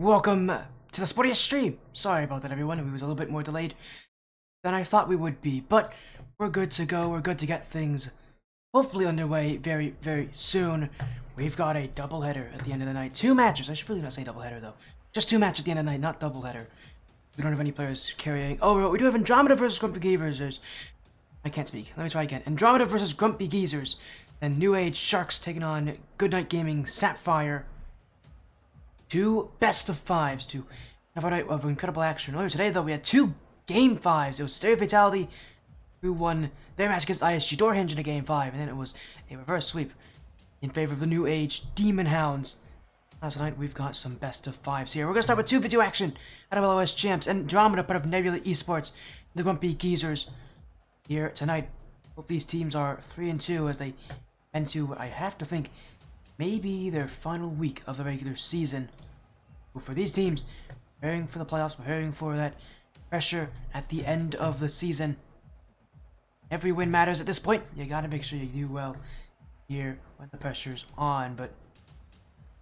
Welcome to the sportiest stream. Sorry about that, everyone. We was a little bit more delayed than I thought we would be, but we're good to go. We're good to get things hopefully underway very, very soon. We've got a doubleheader at the end of the night. 2 matches. I should really not say doubleheader, though. Just 2 matches at the end of the night, not doubleheader. We don't have any players carrying... Oh, we do have Andromeda versus Grumpy Geezers. I can't speak. Let me try again. Andromeda versus Grumpy Geezers. And New Age Sharks taking on Goodnight Gaming Sapphire. 2 best of 5s to have a night of incredible action. Earlier today, though, we had 2 Game 5s. It was Stereo Fatality who won their match against ISG Doorhinge in a Game 5, and then it was a reverse sweep in favor of the New Age Demon Hounds. Now tonight, we've got some best of 5s here. We're going to start with 2v2 action out of LOS Champs. Andromeda, part of Nebula Esports, the Grumpy Geezers here tonight. Both these teams are 3-2 as they head to what I have to think maybe their final week of the regular season. But for these teams, preparing for the playoffs, preparing for that pressure at the end of the season. Every win matters at this point. You gotta make sure you do well here when the pressure's on.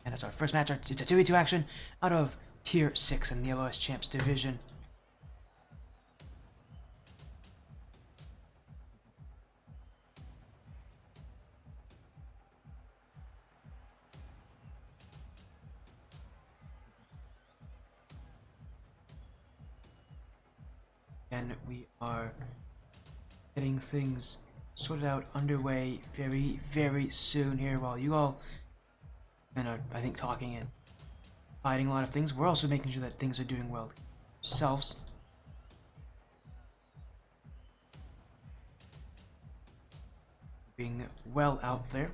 And it's our first match. It's a 2v2 action out of Tier 6 in the LOS Champs division. And we are getting things sorted out underway very, very soon here while you all are, I think, talking and fighting a lot of things. We're also making sure that things are doing well ourselves. Being well out there.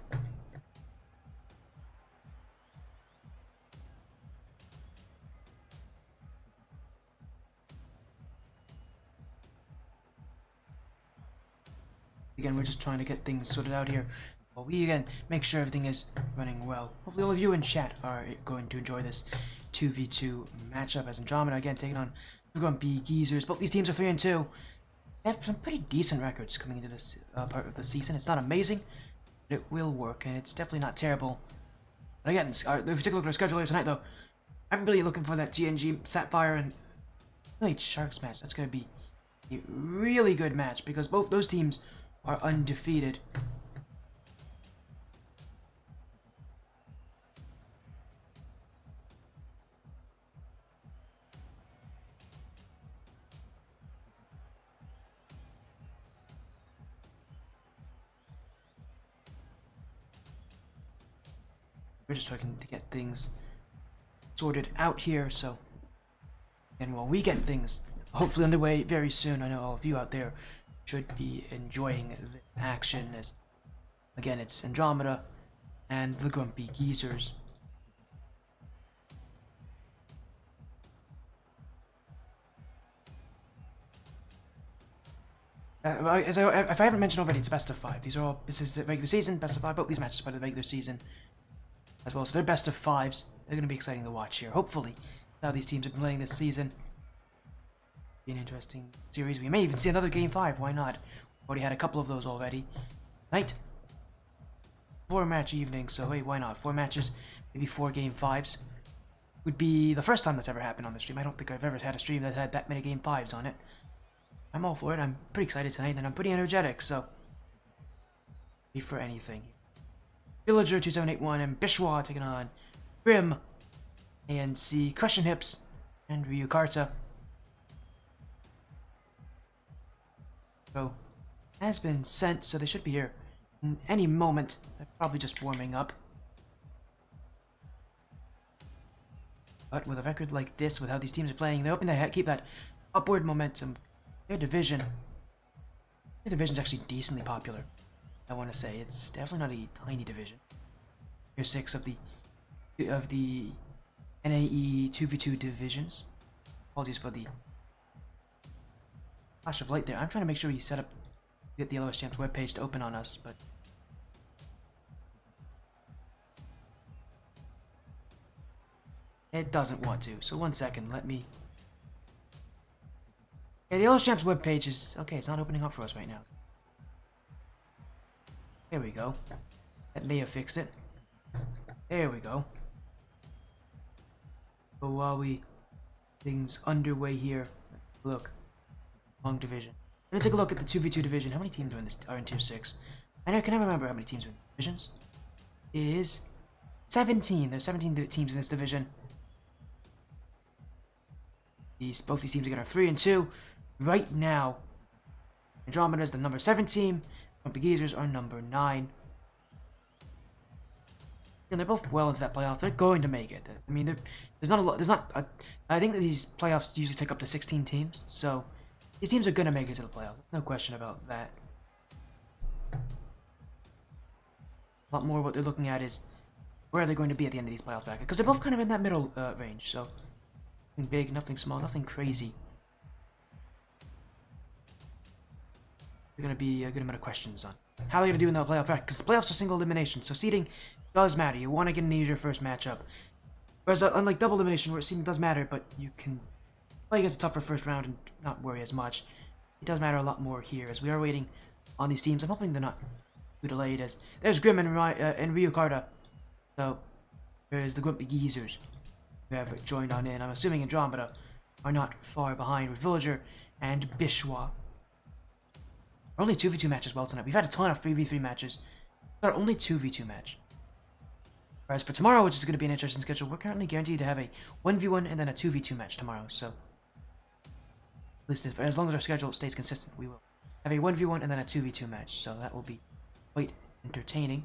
Again, we're just trying to get things sorted out here while we, again, make sure everything is running well. Hopefully all of you in chat are going to enjoy this 2v2 matchup as Andromeda, again, taking on the Grumpy Geezers. Both these teams are 3-2. They have some pretty decent records coming into this part of the season. It's not amazing, but it will work, and it's definitely not terrible. But again, if you take a look at our schedule here tonight, though, I'm really looking for that GNG Sapphire and New Sharks match. That's going to be a really good match because both those teams are undefeated. We're just trying to get things sorted out here, so and while we get things hopefully underway very soon, I know all of you out there should be enjoying the action as, again, it's Andromeda and the Grumpy Geezers. If I haven't mentioned already, it's best of 5. This is the regular season, best of 5. Both these matches are part of the regular season as well, so they're best of 5s. They're going to be exciting to watch here. Hopefully, how these teams have been playing this season. Be an interesting series. We may even see another Game 5. Why not? Already had a couple of those already. Night. 4-match evening, so hey, why not? 4 matches, maybe 4 Game 5s. Would be the first time that's ever happened on the stream. I don't think I've ever had a stream that had that many Game 5s on it. I'm all for it. I'm pretty excited tonight, and I'm pretty energetic, so be for anything. Villager 2781 and Bishwa taking on Grim, ANC, Crushing Hips, and Ryu Karta. So, has been sent, so they should be here in any moment. They're probably just warming up. But with a record like this, with how these teams are playing, they're hoping to keep that upward momentum. Their division's actually decently popular, I want to say. It's definitely not a tiny division. Tier 6 of the NAE 2v2 divisions. Apologies for the flash of light there. I'm trying to make sure we set up, get the LOS Champs webpage to open on us, but it doesn't want to. So 1 second, let me. Yeah, the LOS Champs webpage is okay. It's not opening up for us right now. There we go. That may have fixed it. There we go. So while things underway here, look, long division. I'm gonna take a look at the 2v2 division. How many teams are in tier 6? I can never remember how many teams are in divisions. It is 17. There's 17 teams in this division. Both these teams are 3 and 2 right now. Andromeda is the number 7 team. Grumpy Geezers are number 9. And they're both well into that playoff. They're going to make it. I mean, there's not a lot. I think that these playoffs usually take up to 16 teams. So these teams are going to make it to the playoff. No question about that. A lot more what they're looking at is where are they going to be at the end of these playoff brackets? Because they're both kind of in that middle range. So nothing big, nothing small, nothing crazy. There's going to be a good amount of questions on how they're going to do in the playoff bracket. Because the playoffs are single elimination. So seeding does matter. You want to get an easier first matchup. Whereas unlike double elimination, where seeding does matter, but you can play against a tougher first round and not worry as much. It does matter a lot more here, as we are waiting on these teams. I'm hoping they're not too delayed, as there's Grim and Rio Carta. So there's the Grumpy Geezers who have joined on in. I'm assuming Andromeda are not far behind with Villager and Bishwa. Only 2v2 matches well tonight. We've had a ton of 3v3 matches. But only 2v2 match. Whereas for tomorrow, which is going to be an interesting schedule, we're currently guaranteed to have a 1v1 and then a 2v2 match tomorrow. So, at least as long as our schedule stays consistent, we will have a 1v1 and then a 2v2 match. So that will be quite entertaining.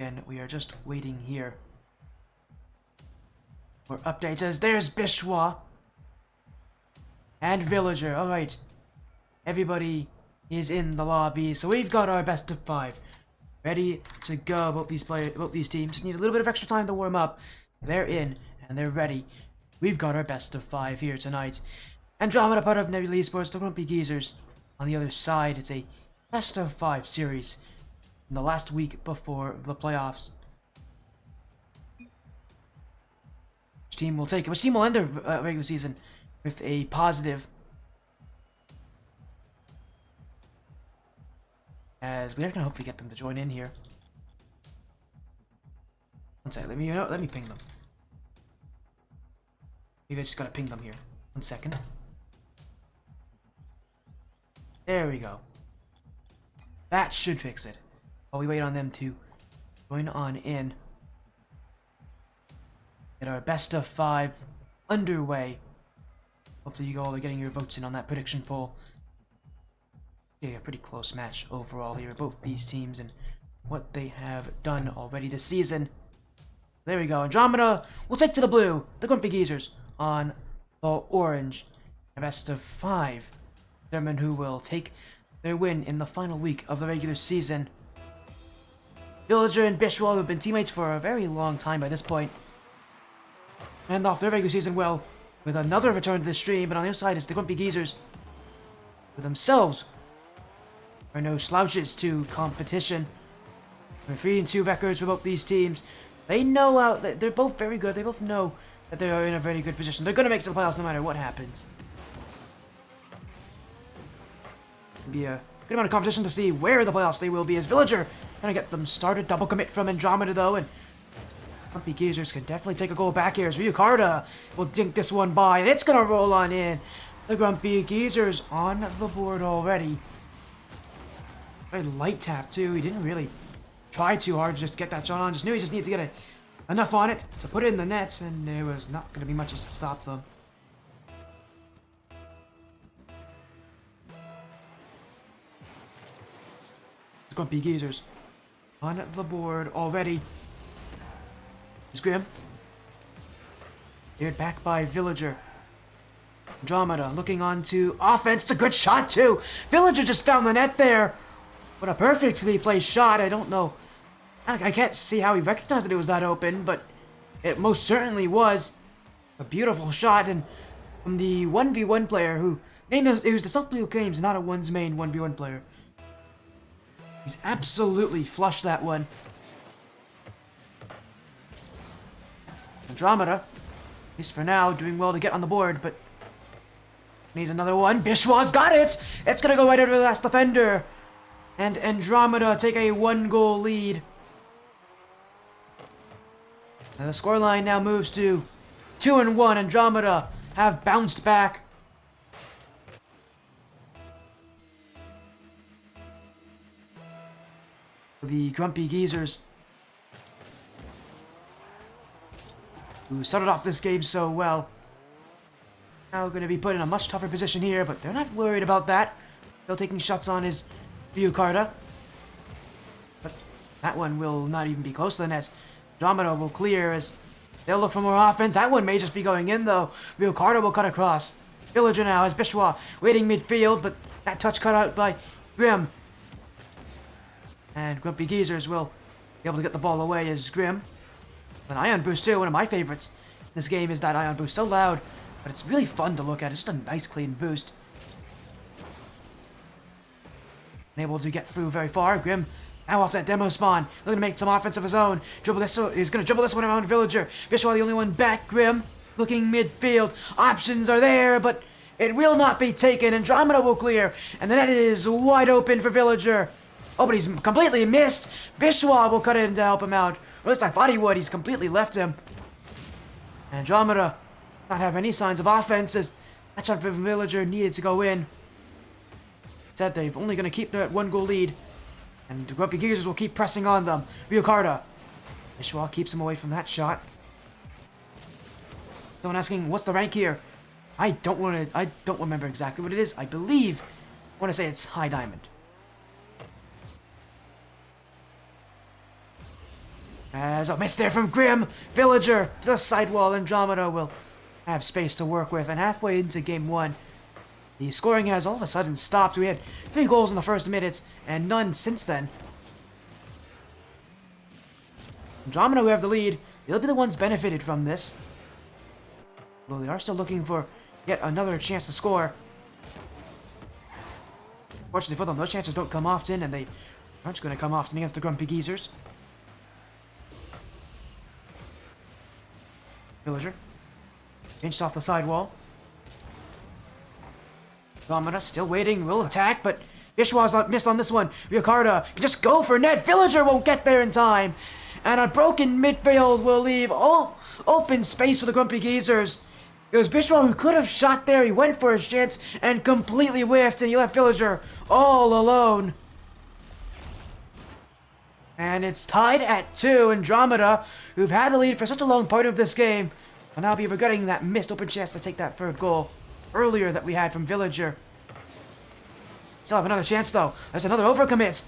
And we are just waiting here for updates, as there's Bishwa and Villager. Alright, everybody is in the lobby, so we've got our best of 5 ready to go. Both these teams just need a little bit of extra time to warm up. They're in and they're ready. We've got our best of 5 here tonight. Andromeda, part of Nebula Esports, the Grumpy Geezers on the other side. It's a best of 5 series in the last week before the playoffs. Which team will end their regular season with a positive? As we are gonna hopefully get them to join in here. One second, let me ping them. Maybe I just gotta ping them here. 1 second. There we go. That should fix it. While we wait on them to join on in. Get our best of 5 underway. Hopefully you all are getting your votes in on that prediction poll. Yeah, a pretty close match overall here. Both these teams and what they have done already this season. There we go. Andromeda will take to the blue. The Grumpy Geezers on the orange. A best of 5. Determine who will take their win in the final week of the regular season. Villager and Bishwa have been teammates for a very long time by this point. And off their regular season well with another return to the stream, but on the other side is the Grumpy Geezers. For themselves are no slouches to competition. 3-2 records for both these teams. They know how they're both very good. They both know that they are in a very good position. They're gonna make it to the playoffs no matter what happens. It'll be a good amount of competition to see where in the playoffs they will be, as Villager trying to get them started. Double commit from Andromeda though, and Grumpy Geezers can definitely take a goal back here, as Rio Carta will dink this one by, and it's gonna roll on in. The Grumpy Geezers on the board already. Very light tap too. He didn't really try too hard to just get that shot on. Just knew he just needed to get enough on it to put it in the nets, and there was not going to be much to stop them. Grumpy Geezers on the board already. Is Grim cleared back by Villager. Andromeda looking on to offense. It's a good shot too. Villager just found the net there. What a perfectly placed shot. I don't know. I can't see how he recognized that it was that open, but it most certainly was a beautiful shot. And from the 1v1 player who It was the self-proclaimed, not a one's main 1v1 player. He's absolutely flushed that one. Andromeda, at least for now, doing well to get on the board, but need another one. Bishwa's got it! It's gonna go right over the last defender. And Andromeda take a 1-goal lead. And the scoreline now moves to 2-1. Andromeda have bounced back. The Grumpy Geezers, who started off this game so well, now going to be put in a much tougher position here, but they're not worried about that. Still taking shots on his Vukarda. But that one will not even be close to the net. Andromeda will clear as they'll look for more offense. That one may just be going in though. Vukarda will cut across. Villager now has Bishwa waiting midfield, but that touch cut out by Grim. And Grumpy Geezers will be able to get the ball away as Grim. An Ion Boost too, one of my favorites. This game is that Ion Boost, so loud, but it's really fun to look at. It's just a nice clean boost. Unable to get through very far. Grim now off that demo spawn, looking to make some offense of his own. He's going to dribble this one around Villager. Bishwa the only one back. Grim looking midfield. Options are there, but it will not be taken. Andromeda will clear, and the net is wide open for Villager. Oh, but he's completely missed. Bishwa will cut in to help him out. Or at least I thought he would. He's completely left him. Andromeda not have any signs of offenses. That shot for Villager needed to go in. Instead, they're only going to keep that 1-goal lead. And the Grumpy Geezers will keep pressing on them. Vukarda. Bishwa keeps him away from that shot. Someone asking, what's the rank here? I don't remember exactly what it is. I want to say it's High Diamond. As a miss there from Grim. Villager to the sidewall. Andromeda will have space to work with. And halfway into game 1, the scoring has all of a sudden stopped. We had 3 goals in the first minute and none since then. Andromeda, who have the lead, they'll be the ones benefited from this. Though they are still looking for yet another chance to score. Fortunately for them, those chances don't come often, and they aren't going to come often against the Grumpy Geezers. Villager pinched off the sidewall. Andromeda still waiting, will attack, but Bishwa's missed on this one. Vukarda can just go for net. Villager won't get there in time. And a broken midfield will leave all open space for the Grumpy Geezers. It was Bishwa who could have shot there. He went for his chance and completely whiffed, and he left Villager all alone. And it's tied at 2. Andromeda, who've had the lead for such a long part of this game, will now be regretting that missed open chance to take that 3rd goal earlier that we had from Villager. Still have another chance though. There's another overcommit.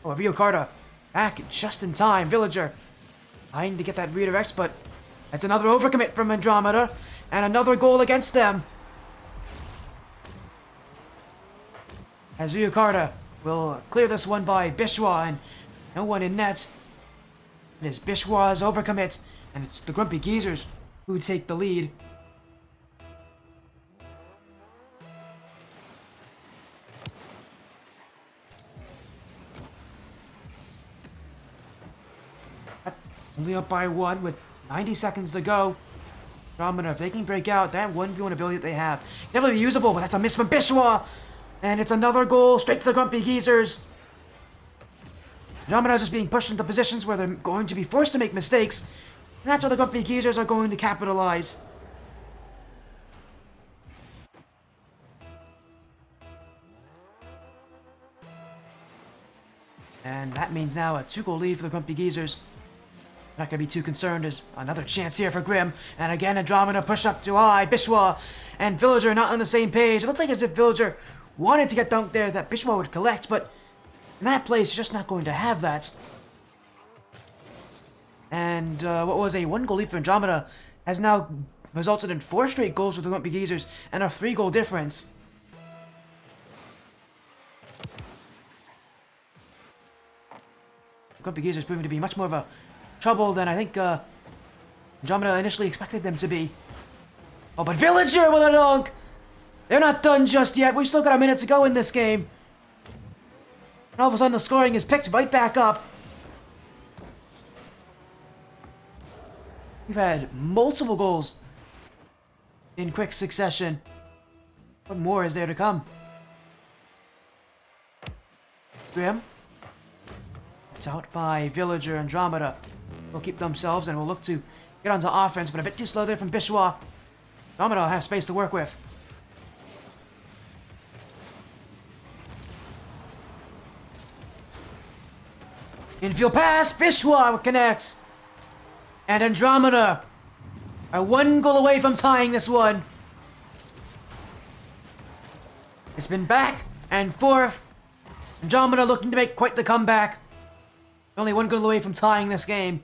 Oh, Vukarda back just in time. Villager trying to get that redirect, but that's another overcommit from Andromeda and another goal against them. As Vukarda will clear this one by Bishwa and no one in net. It is Bishwa's overcommit, and it's the Grumpy Geezers who take the lead. Only up by 1 with 90 seconds to go. Andromeda, if they can break out that 1v1 ability that they have, definitely usable, but that's a miss from Bishwa. And it's another goal straight to the Grumpy Geezers. Andromeda is just being pushed into positions where they're going to be forced to make mistakes. And that's where the Grumpy Geezers are going to capitalize. And that means now a 2-goal lead for the Grumpy Geezers. Not going to be too concerned as another chance here for Grim. And again, Andromeda push up too high. Bishwa and Villager not on the same page. It looked like as if Villager wanted to get dunked there that Bishwa would collect, but in that place, you're just not going to have that. And what was a 1-goal lead for Andromeda has now resulted in 4 straight goals for the Grumpy Geezers and a 3-goal difference. The Grumpy Geezers proving to be much more of a trouble than I think Andromeda initially expected them to be. Oh, but Villager with a dunk! They're not done just yet. We've still got a minute to go in this game. And all of a sudden the scoring is picked right back up. We've had multiple goals in quick succession. What more is there to come? Grim. It's out by Villager and Andromeda. They'll keep themselves and will look to get onto offense, but a bit too slow there from Bishois. Andromeda will have space to work with. Infield pass, Bishois connects. And Andromeda are one goal away from tying this one. It's been back and forth. Andromeda looking to make quite the comeback. Only one goal away from tying this game.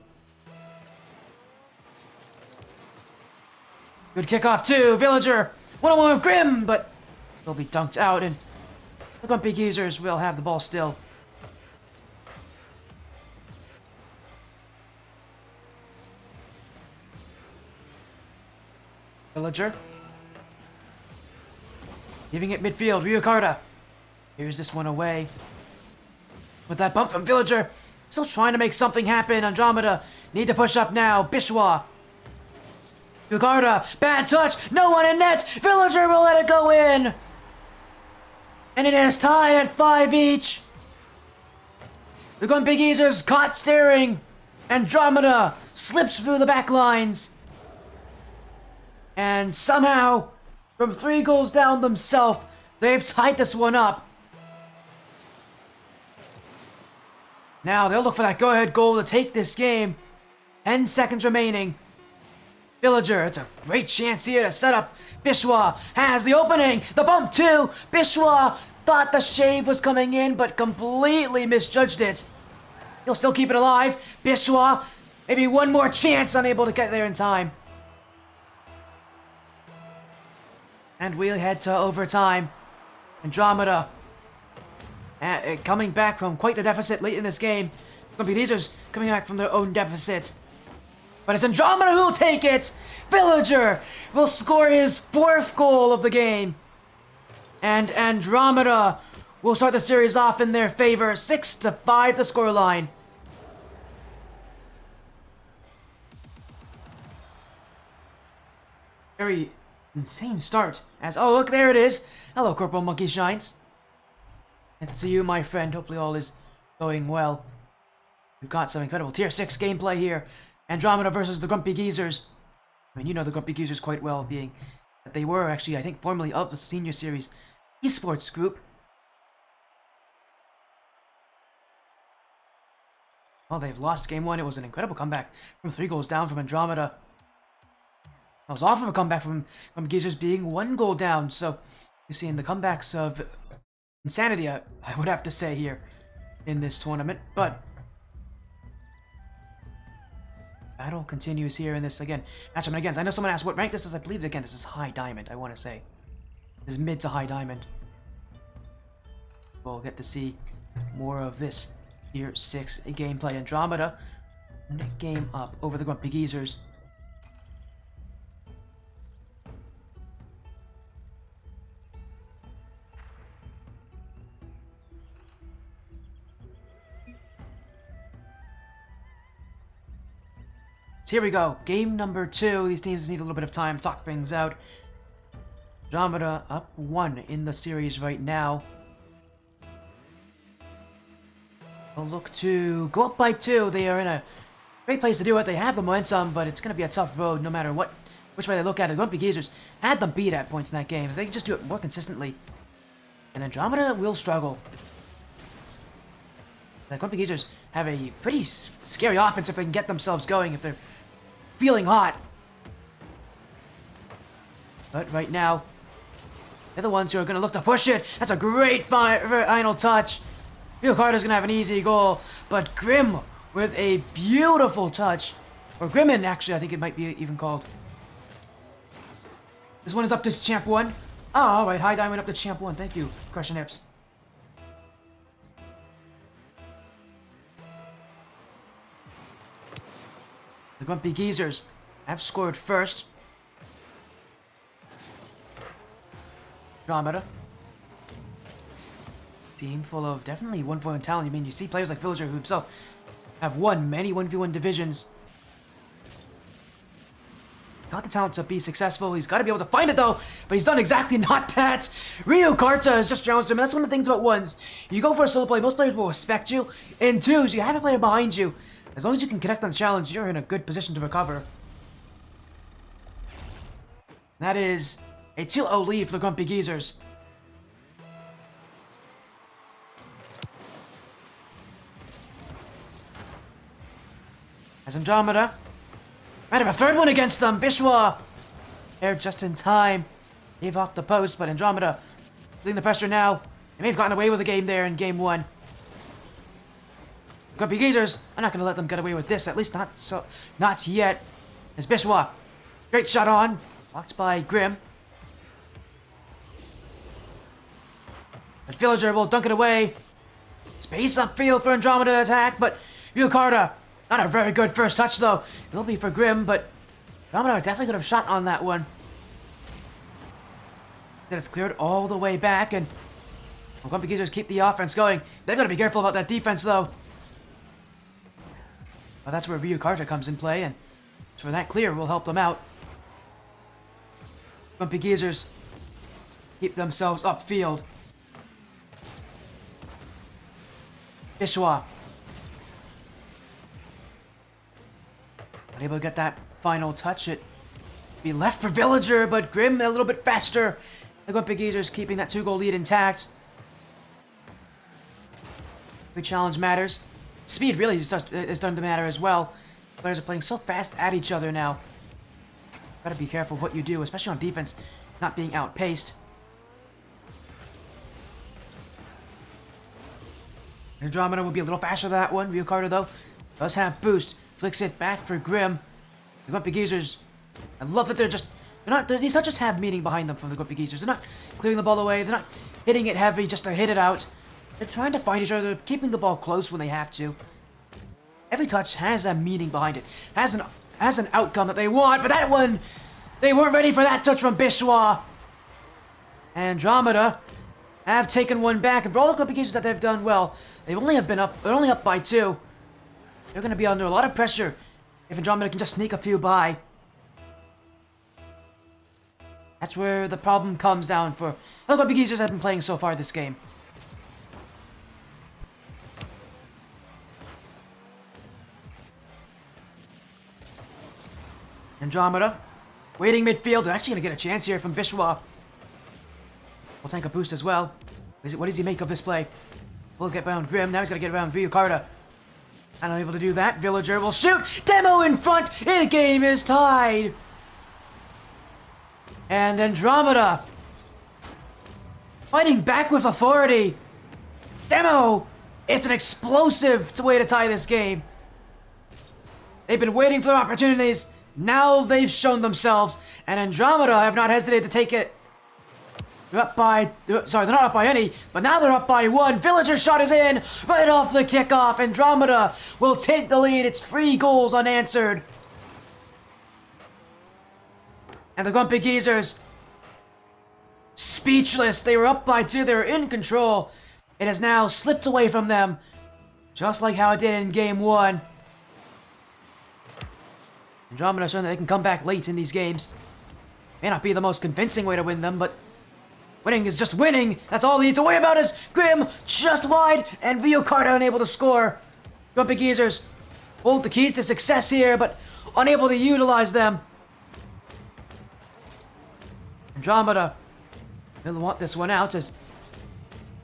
Good kickoff too, Villager. 1-on-1 with Grim, but they'll be dunked out, and the Grumpy Geezers will have the ball still. Villager. Giving it midfield, Ryukarta. Here's this one away. With that bump from Villager. Still trying to make something happen. Andromeda need to push up now. Bishois. Ryukarta. Bad touch. No one in net. Villager will let it go in. And it is tied at 5 each. The Grumpy Geezers caught staring. Andromeda slipped through the back lines. And somehow, from 3 goals down themselves, they've tied this one up. Now they'll look for that go-ahead goal to take this game. 10 seconds remaining. Villager, it's a great chance here to set up. Bishois has the opening. The bump too. Bishois thought the shave was coming in, but completely misjudged it. He'll still keep it alive. Bishois, maybe one more chance, unable to get there in time. And we'll head to overtime. Andromeda coming back from quite the deficit late in this game. Grumpy Geezers coming back from their own deficit. But it's Andromeda who will take it! Villager will score his 4th goal of the game. And Andromeda will start the series off in their favor. 6-5 the scoreline. Very insane start. As oh look, there it is. Hello, Corporal Monkey Shines. Nice to see you, my friend. Hopefully all is going well. We've got some incredible Tier 6 gameplay here. Andromeda versus the Grumpy Geezers. I mean, you know the Grumpy Geezers quite well, being that they were actually, I think, formerly of the Senior Series Esports group. Well, they've lost game 1. It was an incredible comeback from 3 goals down from Andromeda. That was off of a comeback from Geezers being 1 goal down. So you've seen the comebacks of insanity, I would have to say, here in this tournament. But battle continues here in this, again, matchup against. I know someone asked what rank this is. I believe, again, this is high diamond, I want to say. This is mid to high diamond. We'll get to see more of this Tier 6 gameplay. Andromeda, game up over the Grumpy Geezers. So here we go, game number 2. These teams need a little bit of time to talk things out. Andromeda up 1 in the series right now. They'll look to go up by 2. They are in a great place to do it. They have the momentum, but it's going to be a tough road no matter which way they look at it. The Grumpy Geezers had them beat at points in that game. If they can just do it more consistently, and Andromeda will struggle. The Grumpy Geezers have a pretty scary offense if they can get themselves going, if they're feeling hot. But right now, they're the ones who are going to look to push it. That's a great final touch. Ryukarta's going to have an easy goal, but Grim with a beautiful touch. Or Grimmin, actually, I think it might be even called. This one is up to Champ 1. Oh, alright, high diamond up to Champ 1. Thank you, Crushing Hips. The Grumpy Geezers have scored first. Andromeda. Team full of definitely 1v1 talent. I mean, you see players like Villager who himself have won many 1v1 divisions. Got the talent to be successful. He's got to be able to find it though, but he's done exactly not that. Ryu Karta has just challenged him, and that's one of the things about ones. You go for a solo play, most players will respect you. In twos, you have a player behind you. As long as you can connect on the challenge, you're in a good position to recover. That is a 2-0 lead for the Grumpy Geezers. As Andromeda might have a third one against them. Bishwa there just in time. Gave off the post, but Andromeda feeling the pressure now. They may have gotten away with the game there in game one. Grumpy Geezers, I'm not going to let them get away with this. At least not yet. As Bishwa, great shot on. Blocked by Grim. But Villager will dunk it away. Space upfield for Andromeda to attack, but Ryukarta, not a very good first touch though. It'll be for Grim, but Andromeda definitely could have shot on that one. Then it's cleared all the way back, and Grumpy Geezers keep the offense going. They've got to be careful about that defense though. Well, that's where Ryukarta comes in play, and so that clear will help them out. Grumpy Geezers keep themselves upfield. Bishwa unable to get that final touch. It be left for Villager, but Grim a little bit faster. The Grumpy Geezers keeping that 2-goal lead intact. Big challenge matters. Speed really is starting to matter as well. Players are playing so fast at each other now. Gotta be careful of what you do, especially on defense, not being outpaced. Andromeda will be a little faster than that one. Ryukarta, though, does have boost. Flicks it back for Grim. The Grumpy Geezers, I love that these touches have meaning behind them from the Grumpy Geezers. They're not clearing the ball away. They're not hitting it heavy just to hit it out. They're trying to find each other, keeping the ball close when they have to. Every touch has a meaning behind it. Has an outcome that they want, but that one, they weren't ready for that touch from Bishwa. Andromeda have taken one back, and for all the Grumpy Geezers that they've done well, they're only up by 2. They're going to be under a lot of pressure if Andromeda can just sneak a few by. That's where the problem comes down for how the Grumpy Geezers have been playing so far this game. Andromeda waiting midfield. They're actually going to get a chance here from Bishwa. We'll tank a boost as well. What does he make of this play? We'll get around Grim. Now he's got to get around Ryukarta. Unable to do that. Villager will shoot. Demo in front. The game is tied. And Andromeda fighting back with authority. Demo. It's an explosive way to tie this game. They've been waiting for opportunities. Now they've shown themselves. And Andromeda have not hesitated to take it. They're up by... Sorry, they're not up by any, but now they're up by 1. Villager's shot is in, right off the kickoff. Andromeda will take the lead. It's 3 goals unanswered. And the Grumpy Geezers, speechless. They were up by 2. They were in control. It has now slipped away from them, just like how it did in game 1. Andromeda showing that they can come back late in these games. May not be the most convincing way to win them, but winning is just winning. That's all they need to worry about is Grim just wide and Ryukarta unable to score. Grumpy Geezers hold the keys to success here, but unable to utilize them. Andromeda will want this one out as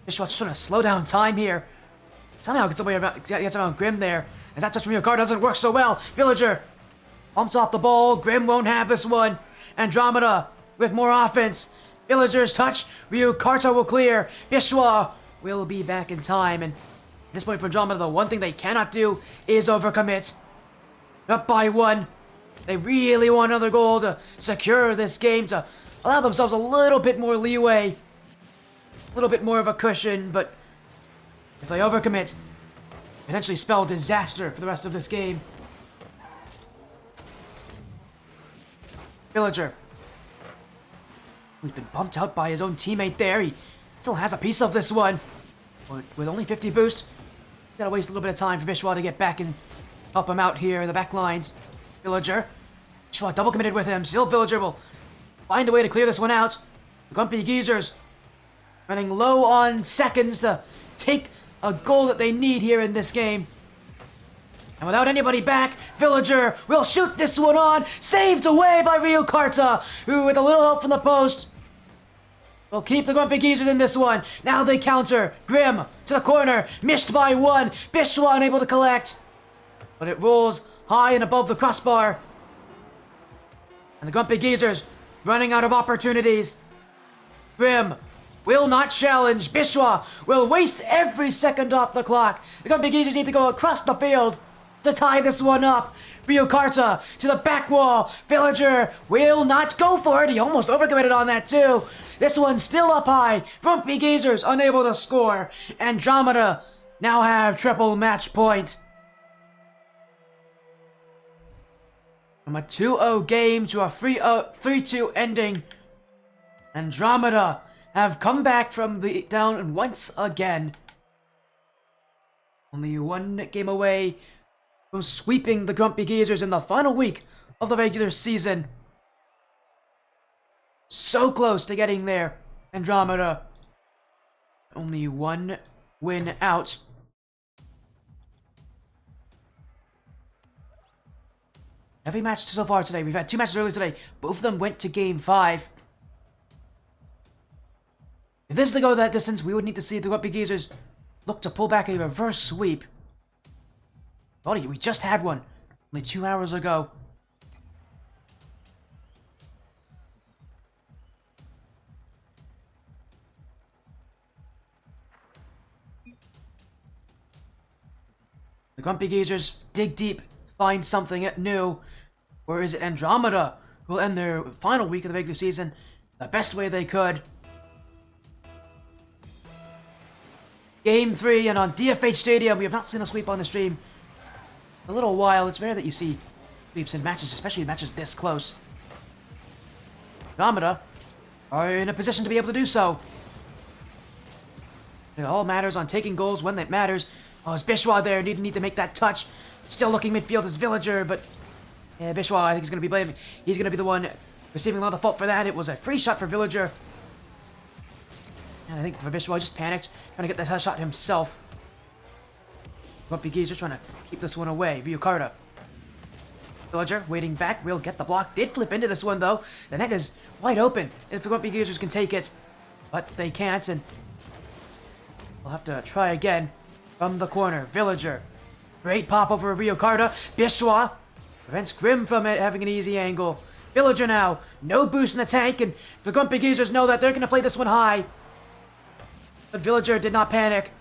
Bishwa's trying to slow down time here. Somehow gets around Grim there. As that touch from Ryukarta doesn't work so well. Villager pumps off the ball. Grim won't have this one. Andromeda with more offense. Villager's touch. Ryukarta will clear. Bishwa will be back in time. And at this point for Andromeda, the one thing they cannot do is overcommit. Up by 1. They really want another goal to secure this game, to allow themselves a little bit more leeway. A little bit more of a cushion, but if they overcommit, potentially spell disaster for the rest of this game. Villager He's been bumped out by his own teammate there. He still has a piece of this one. But with only 50 boost, gotta waste a little bit of time for Bishwa to get back and help him out here in the back lines. Villager. Bishwa double committed with him. Still Villager will find a way to clear this one out. The Grumpy Geezers running low on seconds to take a goal that they need here in this game. And without anybody back, Villager will shoot this one on. Saved away by Ryukarta, who with a little help from the post will keep the Grumpy Geezers in this one. Now they counter. Grim to the corner. Missed by one. Bishwa unable to collect. But it rolls high and above the crossbar. And the Grumpy Geezers running out of opportunities. Grim will not challenge. Bishwa will waste every second off the clock. The Grumpy Geezers need to go across the field to tie this one up. Ryukarta to the back wall. Villager will not go for it. He almost overcommitted on that too. This one's still up high. Grumpy Geezers unable to score. Andromeda now have triple match point. From a 2-0 game to a 3-2 ending, Andromeda have come back from the down once again. Only one game away from sweeping the Grumpy Geezers in the final week of the regular season. So close to getting there, Andromeda. Only one win out. Every match so far today, we've had 2 matches earlier today. Both of them went to Game 5. If this is to go that distance, we would need to see the Grumpy Geezers look to pull back a reverse sweep. Buddy, we just had one only 2 hours ago. The Grumpy Geezers dig deep, find something new. Or is it Andromeda who will end their final week of the regular season the best way they could? Game 3, and on DFH Stadium, we have not seen a sweep on the stream in a little while. It's rare that you see sweeps in matches, especially in matches this close. Andromeda are in a position to be able to do so. It all matters on taking goals when it matters. Oh, is Bishwa there? Need to make that touch. Still looking midfield as Villager, but yeah, Bishwa, I think he's going to be blaming. He's going to be the one receiving a lot of the fault for that. It was a free shot for Villager. And I think for Bishwa, just panicked, trying to get that shot himself. Grumpy Geezer trying to keep this one away. Ryukarta. Villager waiting back, will get the block. Did flip into this one though. The net is wide open if the Grumpy Geezers can take it. But they can't, and we'll have to try again from the corner. Villager. Great pop over Ryukarta. Bishwa prevents Grim from it having an easy angle. Villager now. No boost in the tank, and the Grumpy Geezers know that they're going to play this one high. But Villager did not panic.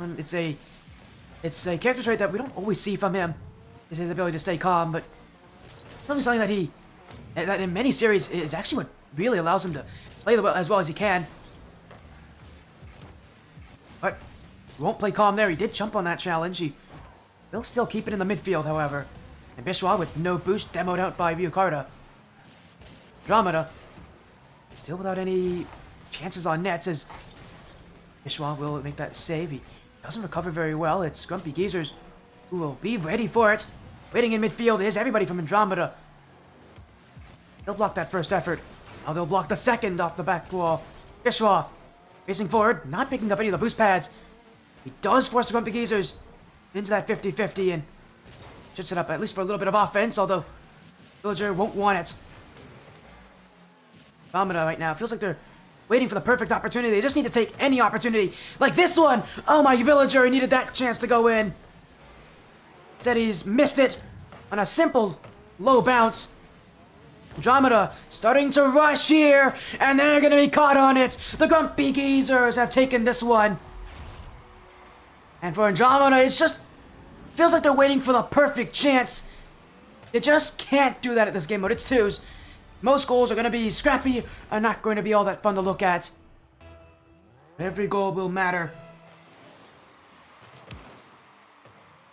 It's a character trait that we don't always see from him. Is his ability to stay calm, but something that in many series is actually what really allows him to play as well as he can. But he won't play calm there. He did jump on that challenge. He will still keep it in the midfield, however. And Bishwa with no boost, demoed out by Ryukarta. Andromeda still without any chances on nets, as Bishwa will make that save. He doesn't recover very well. It's Grumpy Geezers who will be ready for it. Waiting in midfield is everybody from Andromeda. They'll block that first effort. Now they'll block the second off the back wall. Bishwa facing forward, not picking up any of the boost pads. He does force the Grumpy Geezers into that 50-50 and should set up at least for a little bit of offense, although Villager won't want it. Andromeda right now feels like they're waiting for the perfect opportunity. They just need to take any opportunity. Like this one! Oh my, Villager, he needed that chance to go in. Said he's missed it on a simple low bounce. Andromeda starting to rush here, and they're going to be caught on it. The Grumpy Geezers have taken this one. And for Andromeda, it just feels like they're waiting for the perfect chance. They just can't do that at this game mode. It's twos. Most goals are going to be scrappy, are not going to be all that fun to look at. Every goal will matter.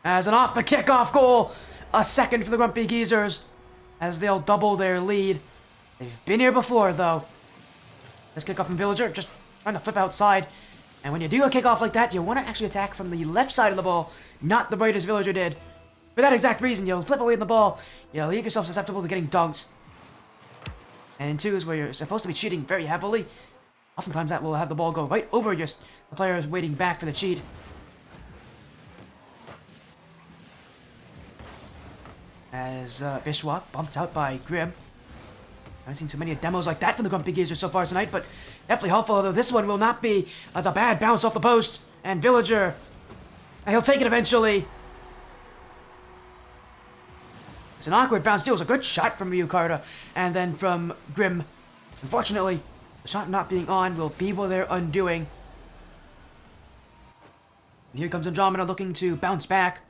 As an off the kickoff goal, a second for the Grumpy Geezers, as they'll double their lead. They've been here before, though. This kickoff from Villager, just trying to flip outside. And when you do a kickoff like that, you want to actually attack from the left side of the ball, not the right as Villager did. For that exact reason, you'll flip away from the ball, you'll leave yourself susceptible to getting dunked. And in twos, where you're supposed to be cheating very heavily, oftentimes that will have the ball go right over the player is waiting back for the cheat. As Bishwa bumped out by Grim. I haven't seen too many demos like that from the Grumpy Geezer so far tonight, but definitely helpful, although this one will not be. As a bad bounce off the post, and Villager, and he'll take it eventually. It's an awkward bounce too. It was a good shot from Ryukarta, and then from Grim. Unfortunately, the shot not being on will be what they're undoing. And here comes Andromeda looking to bounce back,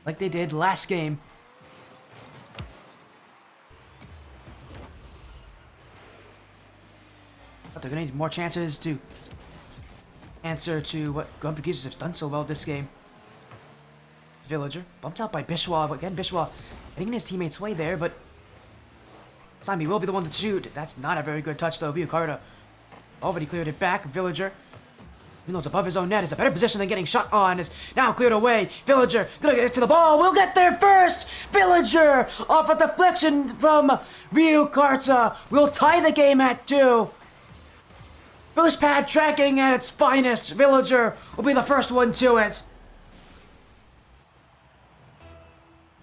like they did last game. But they're going to need more chances to answer to what Grumpy Geezers have done so well this game. Villager bumped out by Bishwa. Again, Bishwa getting in his teammate's way there, but this time he will be the one to shoot. That's not a very good touch, though. Ryukarta already cleared it back. Villager, even though it's above his own net, is a better position than getting shot on. Is now cleared away. Villager gonna get to the ball. We'll get there first. Villager off a deflection from Ryukarta will tie the game at 2. Boost pad tracking at its finest. Villager will be the first one to it.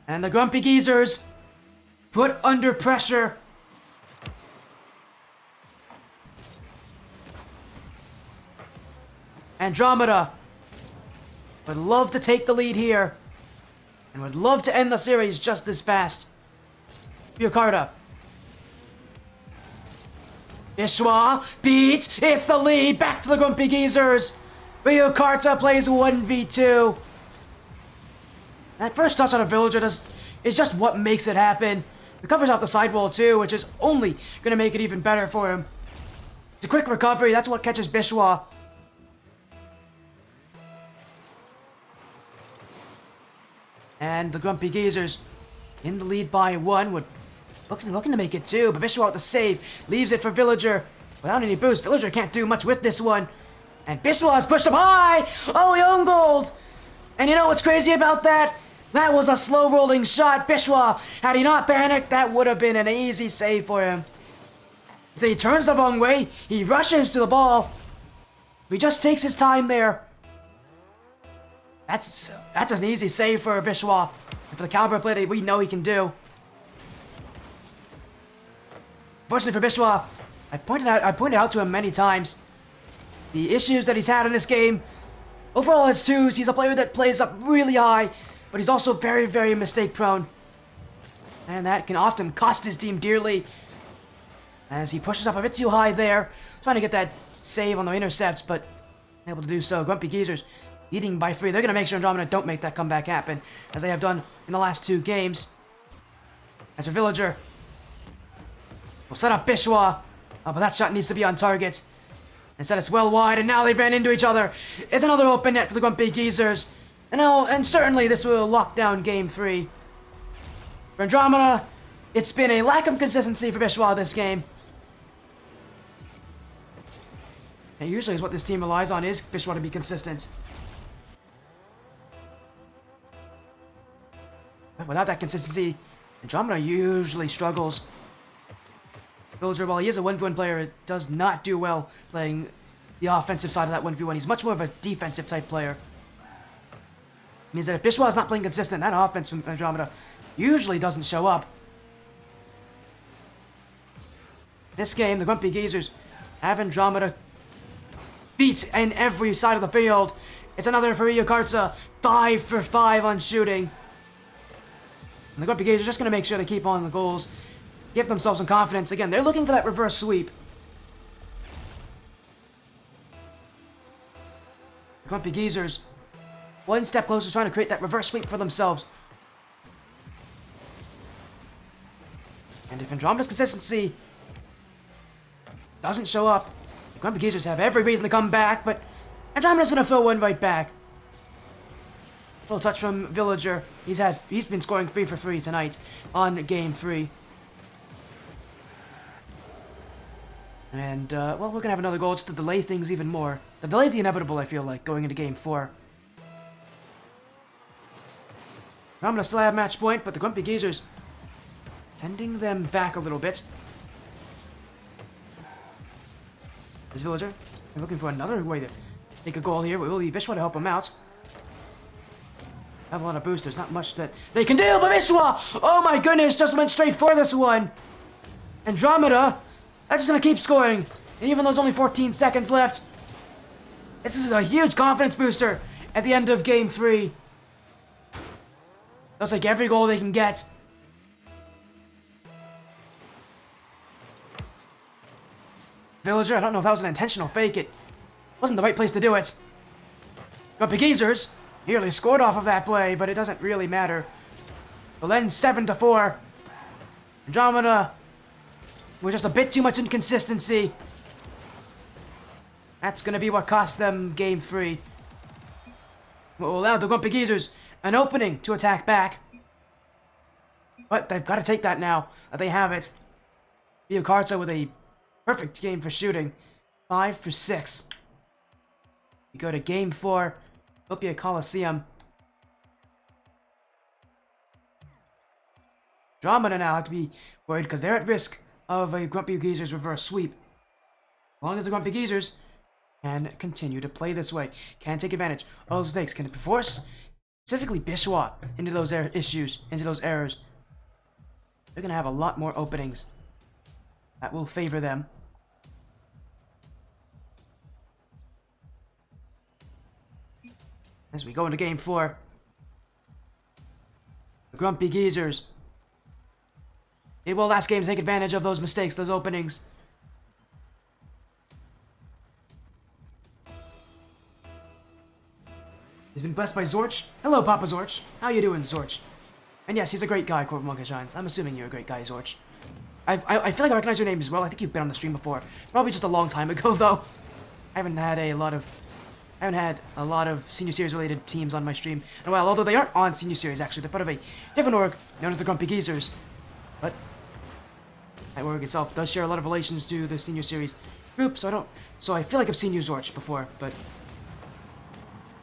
And the Grumpy Geezers put under pressure. Andromeda would love to take the lead here and would love to end the series just this fast. Ryukarta. Bishwa beats. It's the lead. Back to the Grumpy Geezers. Ryukarta plays 1v2. That first touch on a Villager is just what makes it happen. Recovers off the sidewall too, which is only going to make it even better for him. It's a quick recovery. That's what catches Bishwa. And the Grumpy Geezers in the lead by 1 would looking to make it 2, but Bishwa with the save leaves it for Villager without any boost. Villager can't do much with this one. And Bishwa is pushed up high. Oh, he own gold. And you know what's crazy about that? That was a slow rolling shot. Bishwa, had he not panicked, that would have been an easy save for him. So he turns the wrong way. He rushes to the ball. He just takes his time there. That's an easy save for Bishwa. And for the caliber play that we know he can do. Fortunately for Bishwa, I pointed out to him many times the issues that he's had in this game. Overall, his twos, he's a player that plays up really high, but he's also very, very mistake prone. And that can often cost his team dearly as he pushes up a bit too high there, trying to get that save on the intercepts, but unable to do so. Grumpy Geezers leading by 3. They're going to make sure Andromeda don't make that comeback happen, as they have done in the last 2 games. As for Villager, we'll set up Bishwa, but that shot needs to be on target. Instead, it's well wide, and now they ran into each other. It's another open net for the Grumpy Geezers. And certainly this will lock down Game 3. For Andromeda, it's been a lack of consistency for Bishwa this game. And usually is what this team relies on, is Bishwa to be consistent. But without that consistency, Andromeda usually struggles. Villager, while he is a 1v1 player, does not do well playing the offensive side of that 1v1. He's much more of a defensive type player. Means that if Bishwa is not playing consistent, that offense from Andromeda usually doesn't show up. This game, the Grumpy Geezers have Andromeda beat in every side of the field. It's another for Ryukarta, 5 for 5 on shooting. And the Grumpy Geezers are just going to make sure to keep on the goals, give themselves some confidence. Again, they're looking for that reverse sweep. The Grumpy Geezers, one step closer, trying to create that reverse sweep for themselves. And if Andromeda's consistency doesn't show up, the Grumpy Geezers have every reason to come back, but Andromeda's going to throw one right back. Little touch from Villager. He's been scoring 3 for 3 tonight on Game 3. And, well, we're gonna have another goal just to delay things even more. To delay the inevitable, I feel like, going into Game 4. I'm gonna still have match point, but the Grumpy Geezers sending them back a little bit. This villager, they're looking for another way to take a goal here. Will be Bishwa to help him out. Have a lot of boosters, not much that they can do, but Bishwa! Oh my goodness, just went straight for this one! Andromeda, that's just gonna keep scoring. And even though there's only 14 seconds left, this is a huge confidence booster at the end of Game 3. They'll take every goal they can get. Villager, I don't know if that was an intentional fake. It wasn't the right place to do it. But the Geezers nearly scored off of that play, but it doesn't really matter. They'll end 7-4. Andromeda with just a bit too much inconsistency. That's going to be what cost them Game 3. What will allow the Grumpy Geezers an opening to attack back. But they've got to take that now. They have it. Viocarta with a perfect game for shooting. 5 for 6. We go to Game 4. Opia Coliseum. Andromeda now have to be worried because they're at risk of a Grumpy Geezers reverse sweep. As long as the Grumpy Geezers can continue to play this way, can take advantage of those mistakes, can force specifically Bishwa into those into those errors. They're gonna have a lot more openings that will favor them. As we go into Game 4, the Grumpy Geezers, they will last game take advantage of those mistakes, those openings. He's been blessed by Zorch. Hello, Papa Zorch. How you doing, Zorch? And yes, he's a great guy, Corbin Monkey Shines. I'm assuming you're a great guy, Zorch. I feel like I recognize your name as well. I think you've been on the stream before. Probably just a long time ago, though. I haven't had a lot of Senior Series related teams on my stream in a while, although they aren't on Senior Series, actually. They're part of a different org known as the Grumpy Geezers. But that org itself does share a lot of relations to the Senior Series group, so I feel like I've seen you, Zorch, before, but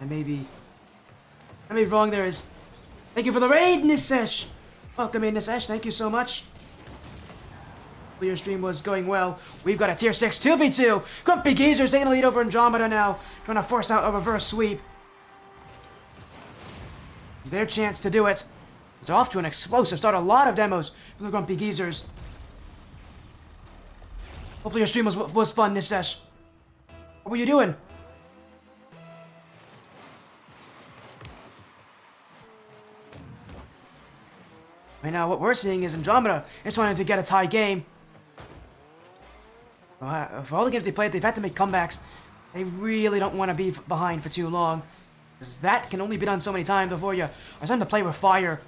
I may be wrong there. Thank you for the raid, Nisesh! Welcome in, Nisesh. Thank you so much. Your stream was going well. We've got a tier 6 2v2. Grumpy Geezers taking the lead over Andromeda now, trying to force out a reverse sweep. It's their chance to do it. They're off to an explosive start. A lot of demos for the Grumpy Geezers. Hopefully your stream was fun, Nisesh. What were you doing? Right now, what we're seeing is Andromeda is trying to get a tie game. For all the games they played, they've had to make comebacks. They really don't want to be behind for too long, because that can only be done so many times before you are starting to play with fire.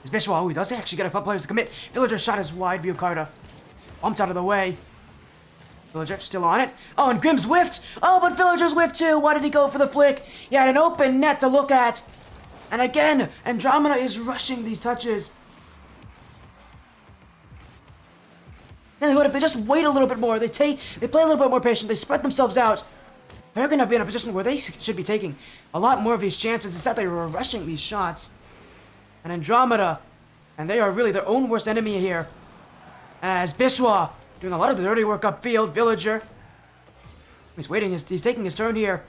Is Bishwa, oh, he does actually get a couple players to commit. Villager shot is wide, Viocarta bumped out of the way. Villager still on it. Oh, and Grimm's whiffed. Oh, but Villager's whiffed too. Why did he go for the flick? He had an open net to look at. And again, Andromeda is rushing these touches. Tell you what, if they just wait a little bit more, they play a little bit more patient, they spread themselves out, they're going to be in a position where they should be taking a lot more of these chances. Instead, they were rushing these shots. And Andromeda, and they are really their own worst enemy here, as Bishwa doing a lot of the dirty work upfield. Villager, he's waiting, he's taking his turn here.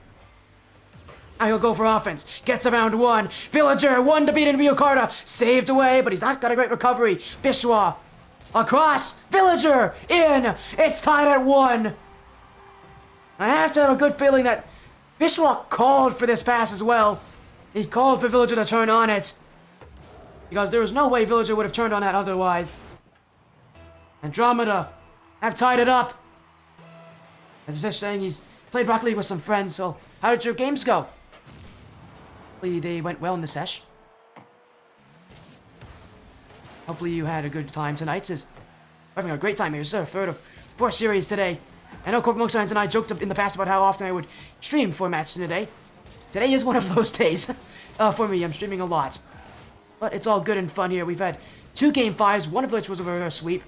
Now he'll go for offense. Gets around one. Villager, one to beat in Viocarta. Saved away, but he's not got a great recovery. Bishwa, across. Villager, in. It's tied at 1. I have to have a good feeling that Bishwa called for this pass as well. He called for Villager to turn on it, because there was no way Villager would have turned on that otherwise. Andromeda have tied it up. As I was saying, he's played Rocket League with some friends, so how did your games go? Hopefully they went well in the sesh. Hopefully you had a good time tonight. We're having a great time here. This is our third of 4 series today. I know Corporate Monkey and I joked in the past about how often I would stream 4 matches in a day. Today is one of those days. For me, I'm streaming a lot. But it's all good and fun here. We've had 2 Game 5s, one of which was a reverse sweep.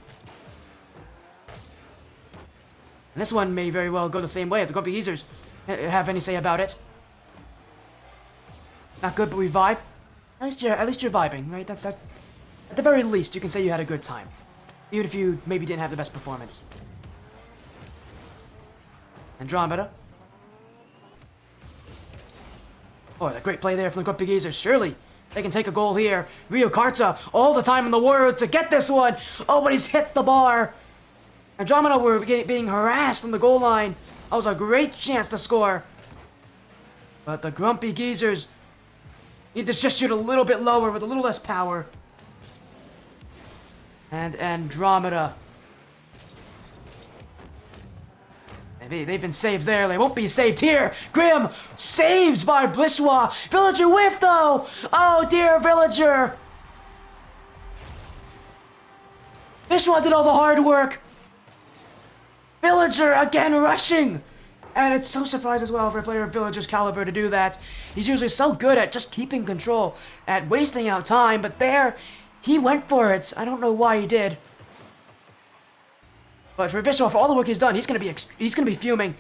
And this one may very well go the same way if the Grumpy Geezers have any say about it. Not good, but we vibe. At least you're vibing, right? At the very least, you can say you had a good time. Even if you maybe didn't have the best performance. Andromeda. Oh, a great play there from the Grumpy Geezers. Surely they can take a goal here. Ryokarta, all the time in the world to get this one. Oh, but he's hit the bar. Andromeda were being harassed on the goal line. That was a great chance to score. But the Grumpy Geezers need to just shoot a little bit lower with a little less power. And Andromeda. They've been saved there. They won't be saved here. Grim saved by Bliswa. Villager whiff though. Oh dear, Villager. Bliswa did all the hard work. Villager again rushing. And it's so surprised as well for a player of Villager's caliber to do that. He's usually so good at just keeping control, at wasting out time, but there, he went for it. I don't know why he did. But for Bishop, for all the work he's done, he's gonna be fuming.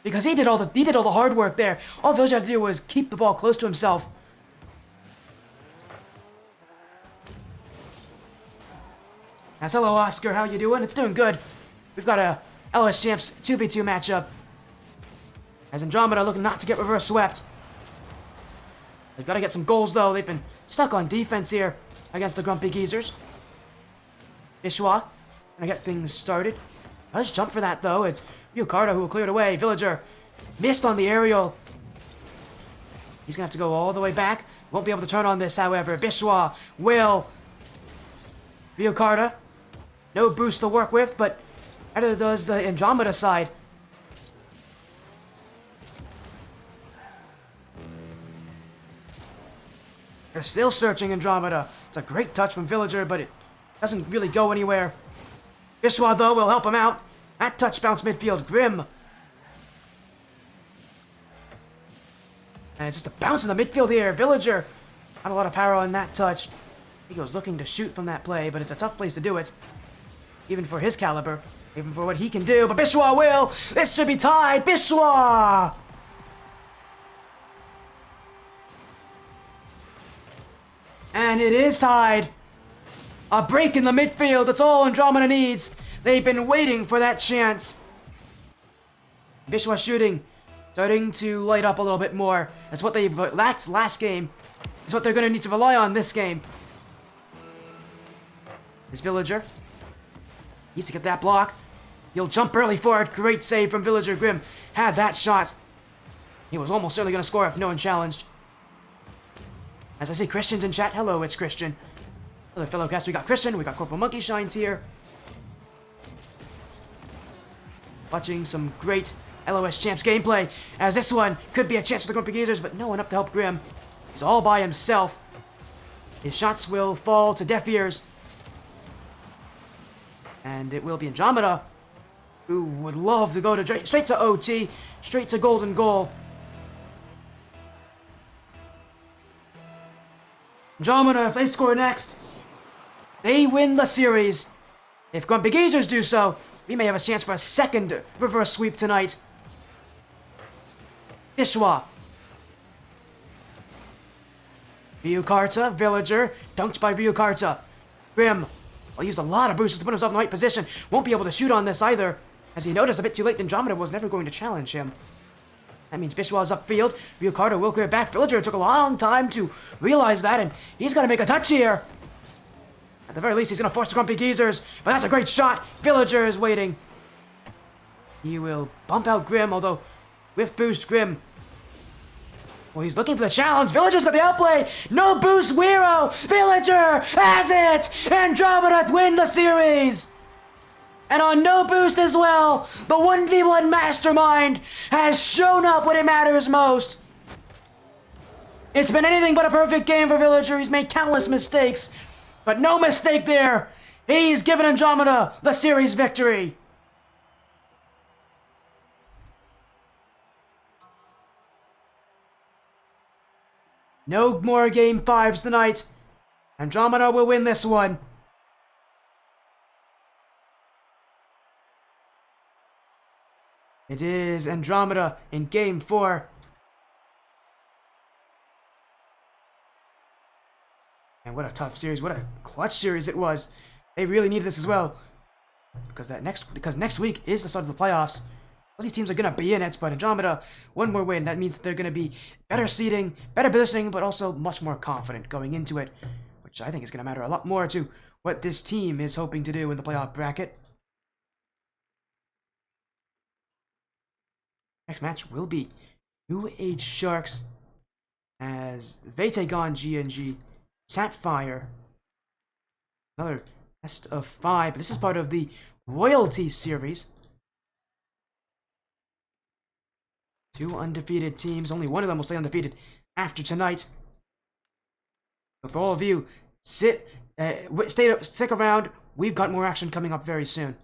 Because he did all the hard work there. All Villager had to do was keep the ball close to himself. Yes, hello Oscar, how you doing? It's doing good. We've got a LS Champs 2v2 matchup. As Andromeda looking not to get reverse swept. They've got to get some goals though. They've been stuck on defense here against the Grumpy Geezers. Ishwa gonna get things started. Let's jump for that though. It's Ryokarta who will clear it away. Villager missed on the aerial. He's gonna have to go all the way back. Won't be able to turn on this, however. Bishwa will. Ryokarta. No boost to work with, but either does the Andromeda side. They're still searching Andromeda. It's a great touch from Villager, but it doesn't really go anywhere. Bishwa, though, will help him out. That touch bounce midfield. Grim. And it's just a bounce in the midfield here. Villager. Not a lot of power on that touch. He was looking to shoot from that play, but it's a tough place to do it. Even for his caliber. Even for what he can do. But Bishwa will. This should be tied. Bishwa! And it is tied. A break in the midfield. That's all Andromeda needs. They've been waiting for that chance. Bishwa shooting. Starting to light up a little bit more. That's what they've lacked last game. It's what they're going to need to rely on this game. This Villager needs to get that block. He'll jump early for it. Great save from Villager. Grim had that shot. He was almost certainly going to score if no one challenged. As I see Christian's in chat. Hello, it's Christian. Other fellow cast, we got Christian. We got Corporal Monkey Shines here. Watching some great LOS Champs gameplay. As this one could be a chance for the Grumpy Geezers, but no one up to help Grim. He's all by himself. His shots will fall to deaf ears. And it will be Andromeda, who would love to go to straight to OT, straight to golden goal. Andromeda, if they score next, they win the series. If Grumpy Geezers do so, we may have a chance for a second reverse sweep tonight. Bishwa. Ryokarta, Villager, dunked by Ryokarta. Grim, well, used a lot of boosts to put himself in the right position. Won't be able to shoot on this either. As he noticed a bit too late, Andromeda was never going to challenge him. That means Bishwa's upfield. Ryokarta will clear back. Villager took a long time to realize that, and he's got to make a touch here. At the very least, he's going to force the Grumpy Geezers, but that's a great shot. Villager is waiting. He will bump out Grim, although with boost, Grim. Well, he's looking for the challenge. Villager's got the outplay. No boost, Wiro. Villager has it. Andromeda win the series. And on no boost as well, the 1v1 mastermind has shown up when it matters most. It's been anything but a perfect game for Villager. He's made countless mistakes, but no mistake there. He's given Andromeda the series victory. No more game 5s tonight. Andromeda will win this one. It is Andromeda in Game 4. And what a tough series, what a clutch series it was. They really needed this as well. Because next week is the start of the playoffs. All these teams are going to be in it, but Andromeda, one more win. That means that they're going to be better seeding, better positioning, but also much more confident going into it. Which I think is going to matter a lot more to what this team is hoping to do in the playoff bracket. Next match will be UH Sharks as they take on GNG Sapphire. Another best of 5. This is part of the Royalty Series. 2 undefeated teams. Only one of them will stay undefeated after tonight. So for all of you, stick around. We've got more action coming up very soon.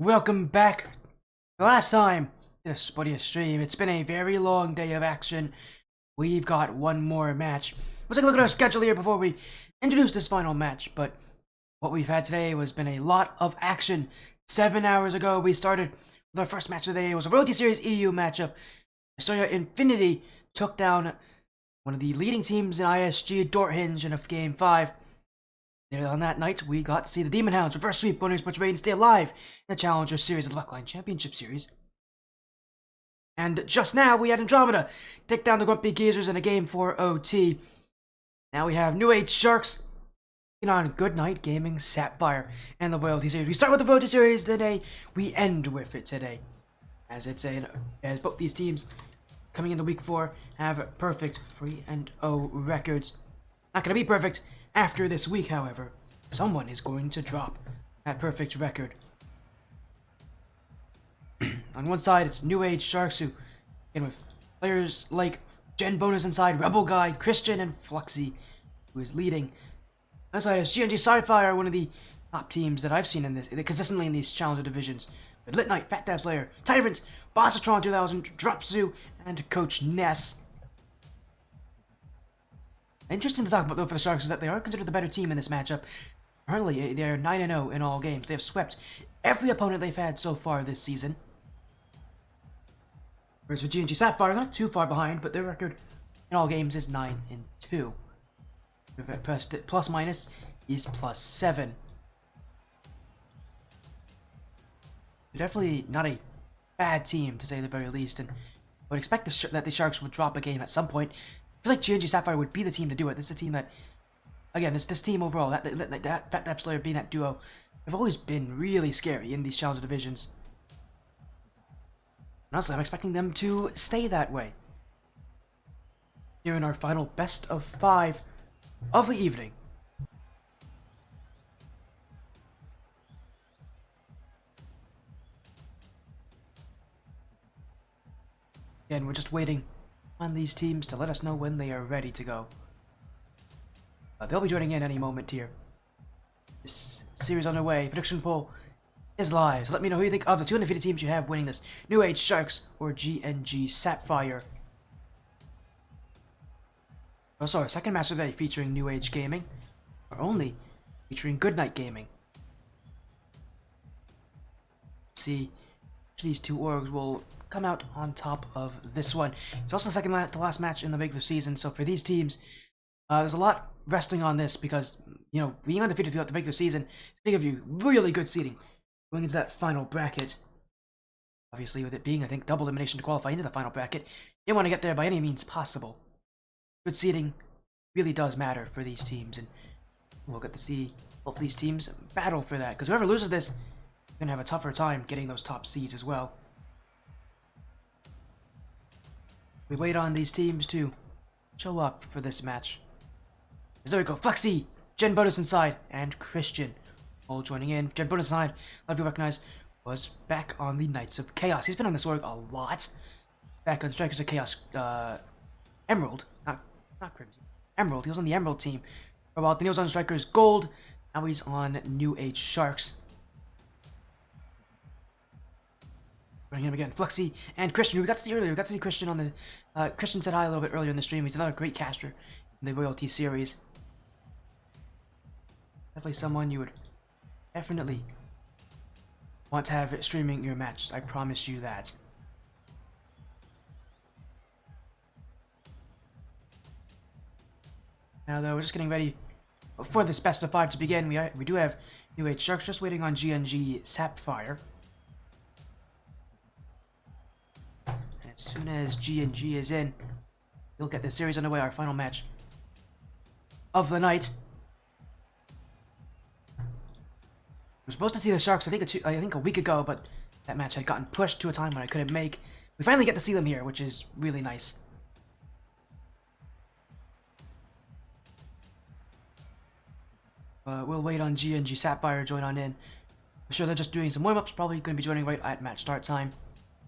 Welcome back. The last time this Spodia stream, it's been a very long day of action. We've got one more match. Let's take a look at our schedule here before we introduce this final match. But what we've had today has been a lot of action. 7 hours ago, we started with our first match of the day. It was a Royalty Series EU matchup. Astoria Infinity took down one of the leading teams in ISG, Dorthinge, in a Game 5. Later on that night, we got to see the Demon Hounds reverse sweep Boners Butch Raid and stay alive in the Challenger Series of the Luckline Championship Series. And just now, we had Andromeda take down the Grumpy Geezers in a Game 4 OT. Now we have New Age Sharks taking on Goodnight Gaming Sapphire and the Royalty Series. We start with the Royalty Series today, we end with it today. As both these teams coming into Week 4 have perfect 3-0 records. Not going to be perfect after this week, however. Someone is going to drop that perfect record. On one side, it's New Age Sharks, who, again, with players like Gen Bonus inside, Rebel Guy, Christian, and Fluxy, who is leading. On the other side is GNG Sci-Fi, one of the top teams that I've seen consistently in these Challenger divisions. With Lit Knight, Fat Dab Slayer, Tyrant, Bossatron 2000, Dropzoo, and Coach Ness. Interesting to talk about, though, for the Sharks is that they are considered the better team in this matchup. Currently, they're 9-0 in all games. They have swept every opponent they've had so far this season. Whereas for GNG Sapphire, they're not too far behind, but their record in all games is 9-2. Plus minus is +7. They're definitely not a bad team, to say the very least, and I would expect that the Sharks would drop a game at some point. I feel like GNG Sapphire would be the team to do it. This is a team that, again, this team overall, that Fat Dab Slayer being that duo, have always been really scary in these Challenger divisions. And honestly, I'm expecting them to stay that way. Here in our final best of 5 of the evening. Again, we're just waiting on these teams to let us know when they are ready to go. They'll be joining in any moment here. This series underway. Prediction poll is live. So let me know who you think of the two undefeated teams you have winning this: New Age Sharks or GNG Sapphire. Also, our second match today featuring New Age Gaming, or only featuring Goodnight Gaming. Let's see which of these two orgs will come out on top of this one. It's also the second to last match in the regular season, so for these teams, there's a lot resting on this because, you know, being undefeated throughout the regular season is going to give you really good seeding going into that final bracket. Obviously, with it being, I think, double elimination to qualify into the final bracket, you want to get there by any means possible. Good seeding really does matter for these teams, and we'll get to see both of these teams battle for that, because whoever loses this is going to have a tougher time getting those top seeds as well. We wait on these teams to show up for this match. As there we go, Flexi, Gen Bonus inside, and Christian all joining in. Gen Bonus inside, a lot of you recognize, was back on the Knights of Chaos. He's been on this org a lot. Back on Strikers of Chaos, Emerald, not Crimson, Emerald. He was on the Emerald team for a while. Then he was on Strikers Gold. Now he's on New Age Sharks. Bring him again, Fluxy and Christian, who we got to see earlier. We got to see Christian on the. Christian said hi a little bit earlier in the stream. He's another great caster in the Royalty series. Definitely someone you would definitely want to have streaming your matches. I promise you that. Now, though, we're just getting ready for this best of 5 to begin. We do have New Age Sharks just waiting on GNG Sapphire. As soon as GNG is in, we'll get this series underway, our final match of the night. We're supposed to see the Sharks, I think a week ago, but that match had gotten pushed to a time when I couldn't make. We finally get to see them here, which is really nice. We'll wait on GNG Sapphire to join on in. I'm sure they're just doing some warm-ups, probably going to be joining right at match start time.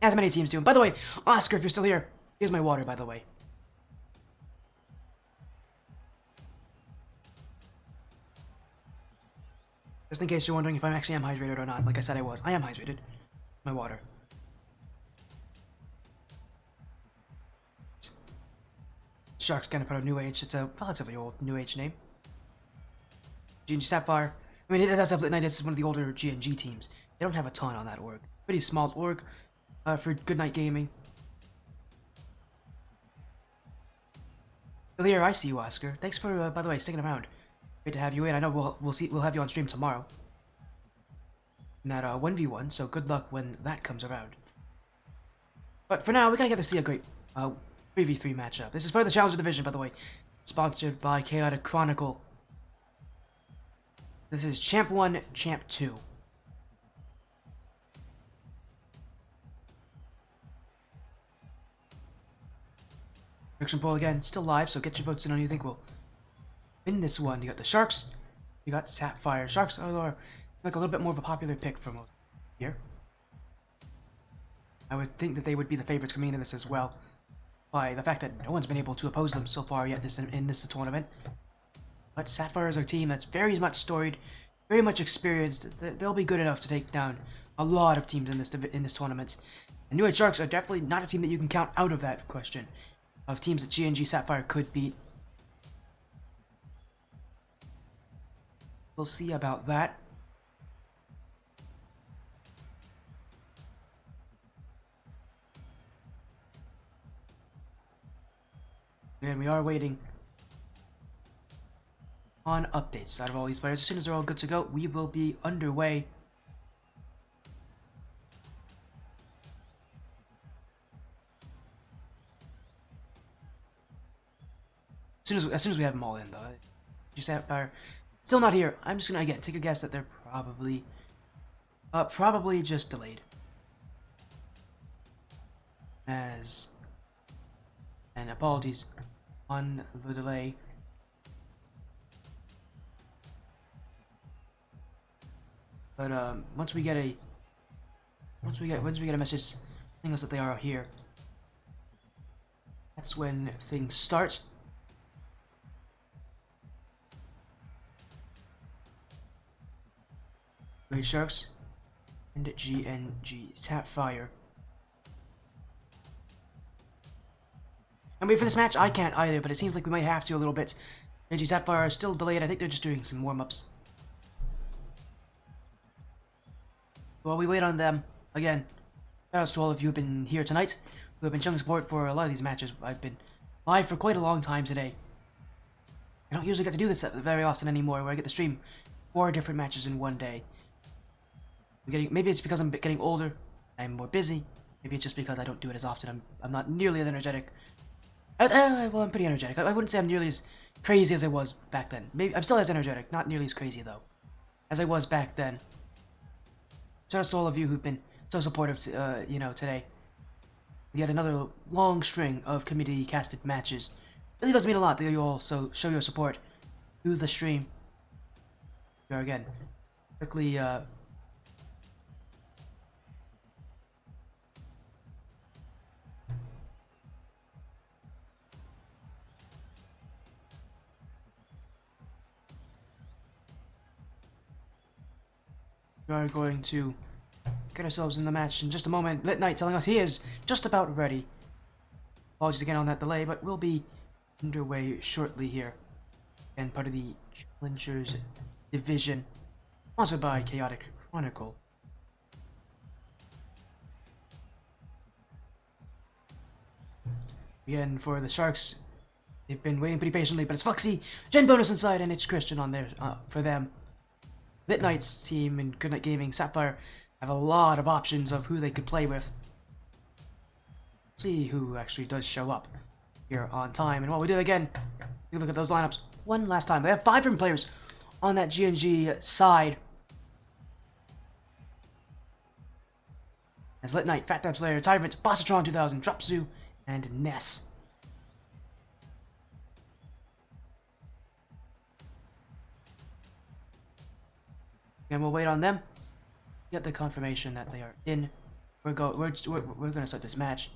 As many teams do. And by the way, Oscar, if you're still here, here's my water, by the way. Just in case you're wondering if I actually am hydrated or not, like I said I was. I am hydrated. My water. Sharks gonna put a new age. It's a relatively old new age name. GNG Sapphire. I mean, it does have Night. This is one of the older GNG teams. They don't have a ton on that org. Pretty small org for Goodnight Gaming. Here, I see you, Oscar. Thanks for, by the way, sticking around. Great to have you in. I know we'll have you on stream tomorrow. In that 1v1, so good luck when that comes around. But for now, we're gonna get to see a great 3v3 matchup. This is part of the Challenger Division, by the way. Sponsored by Chaotic Chronicle. This is Champ 1, Champ 2. Prediction poll again, still live, so get your votes in on who you think will win this one. You got the Sharks, you got Sapphire. Sharks are like a little bit more of a popular pick from here. I would think that they would be the favorites coming into this as well, by the fact that no one's been able to oppose them so far yet in this tournament. But Sapphire is a team that's very much storied, very much experienced. They'll be good enough to take down a lot of teams in this tournament. And New Age Sharks are definitely not a team that you can count out of that question of teams that GNG Sapphire could beat. We'll see about that. And we are waiting on updates out of all these players. As soon as they're all good to go, we will be underway. As soon as we have them all in, though. Just Sapphire still not here. I'm just gonna again take a guess that they're probably just delayed. And apologies on the delay. But once we get a message telling us that they are here, that's when things start. Great Sharks and GNG Sapphire. I mean, for this match, I can't either, but it seems like we might have to a little bit. GNG Sapphire are still delayed. I think they're just doing some warm-ups. While we wait on them, again, shoutouts to all of you who have been here tonight, who have been showing support for a lot of these matches. I've been live for quite a long time today. I don't usually get to do this very often anymore, where I get to stream 4 different matches in one day. Maybe it's because I'm getting older, I'm more busy. Maybe it's just because I don't do it as often. I'm not nearly as energetic. Well, I'm pretty energetic. I wouldn't say I'm nearly as crazy as I was back then. Maybe I'm still as energetic, not nearly as crazy though, as I was back then. Shout out to all of you who've been so supportive, you know, today. Yet another long string of community casted matches. It really does mean a lot that you also show your support through the stream. Here again, quickly. We are going to get ourselves in the match in just a moment. Lit Knight telling us he is just about ready. Apologies again on that delay, but we'll be underway shortly here. And part of the Challengers Division, sponsored by Chaotic Chronicle. Again, for the Sharks, they've been waiting pretty patiently, but it's Foxy, Gen Bonus inside, and it's Christian on there for them. Lit Knight's team and Goodnight Gaming Sapphire have a lot of options of who they could play with. See who actually does show up here on time. And while we do again, you look at those lineups one last time. They have 5 different players on that GNG side. As Lit Knight, Fat Dab Slayer, Tyrant, Bossatron 2000, Dropsu, and Ness. And we'll wait on them. Get the confirmation that they are in. We're gonna start this match.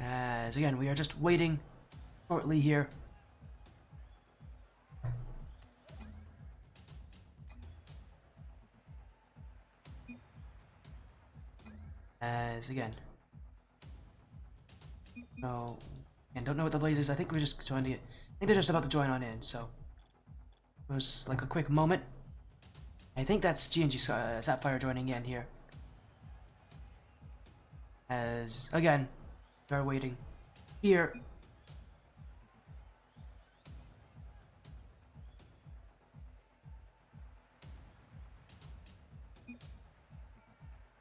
As again, we are just waiting shortly here. As again, no, and don't know what the blaze is. I think we're just trying to get. I think they're just about to join on in. So it was like a quick moment. I think that's GNG Sapphire joining in here. As again, we are waiting here.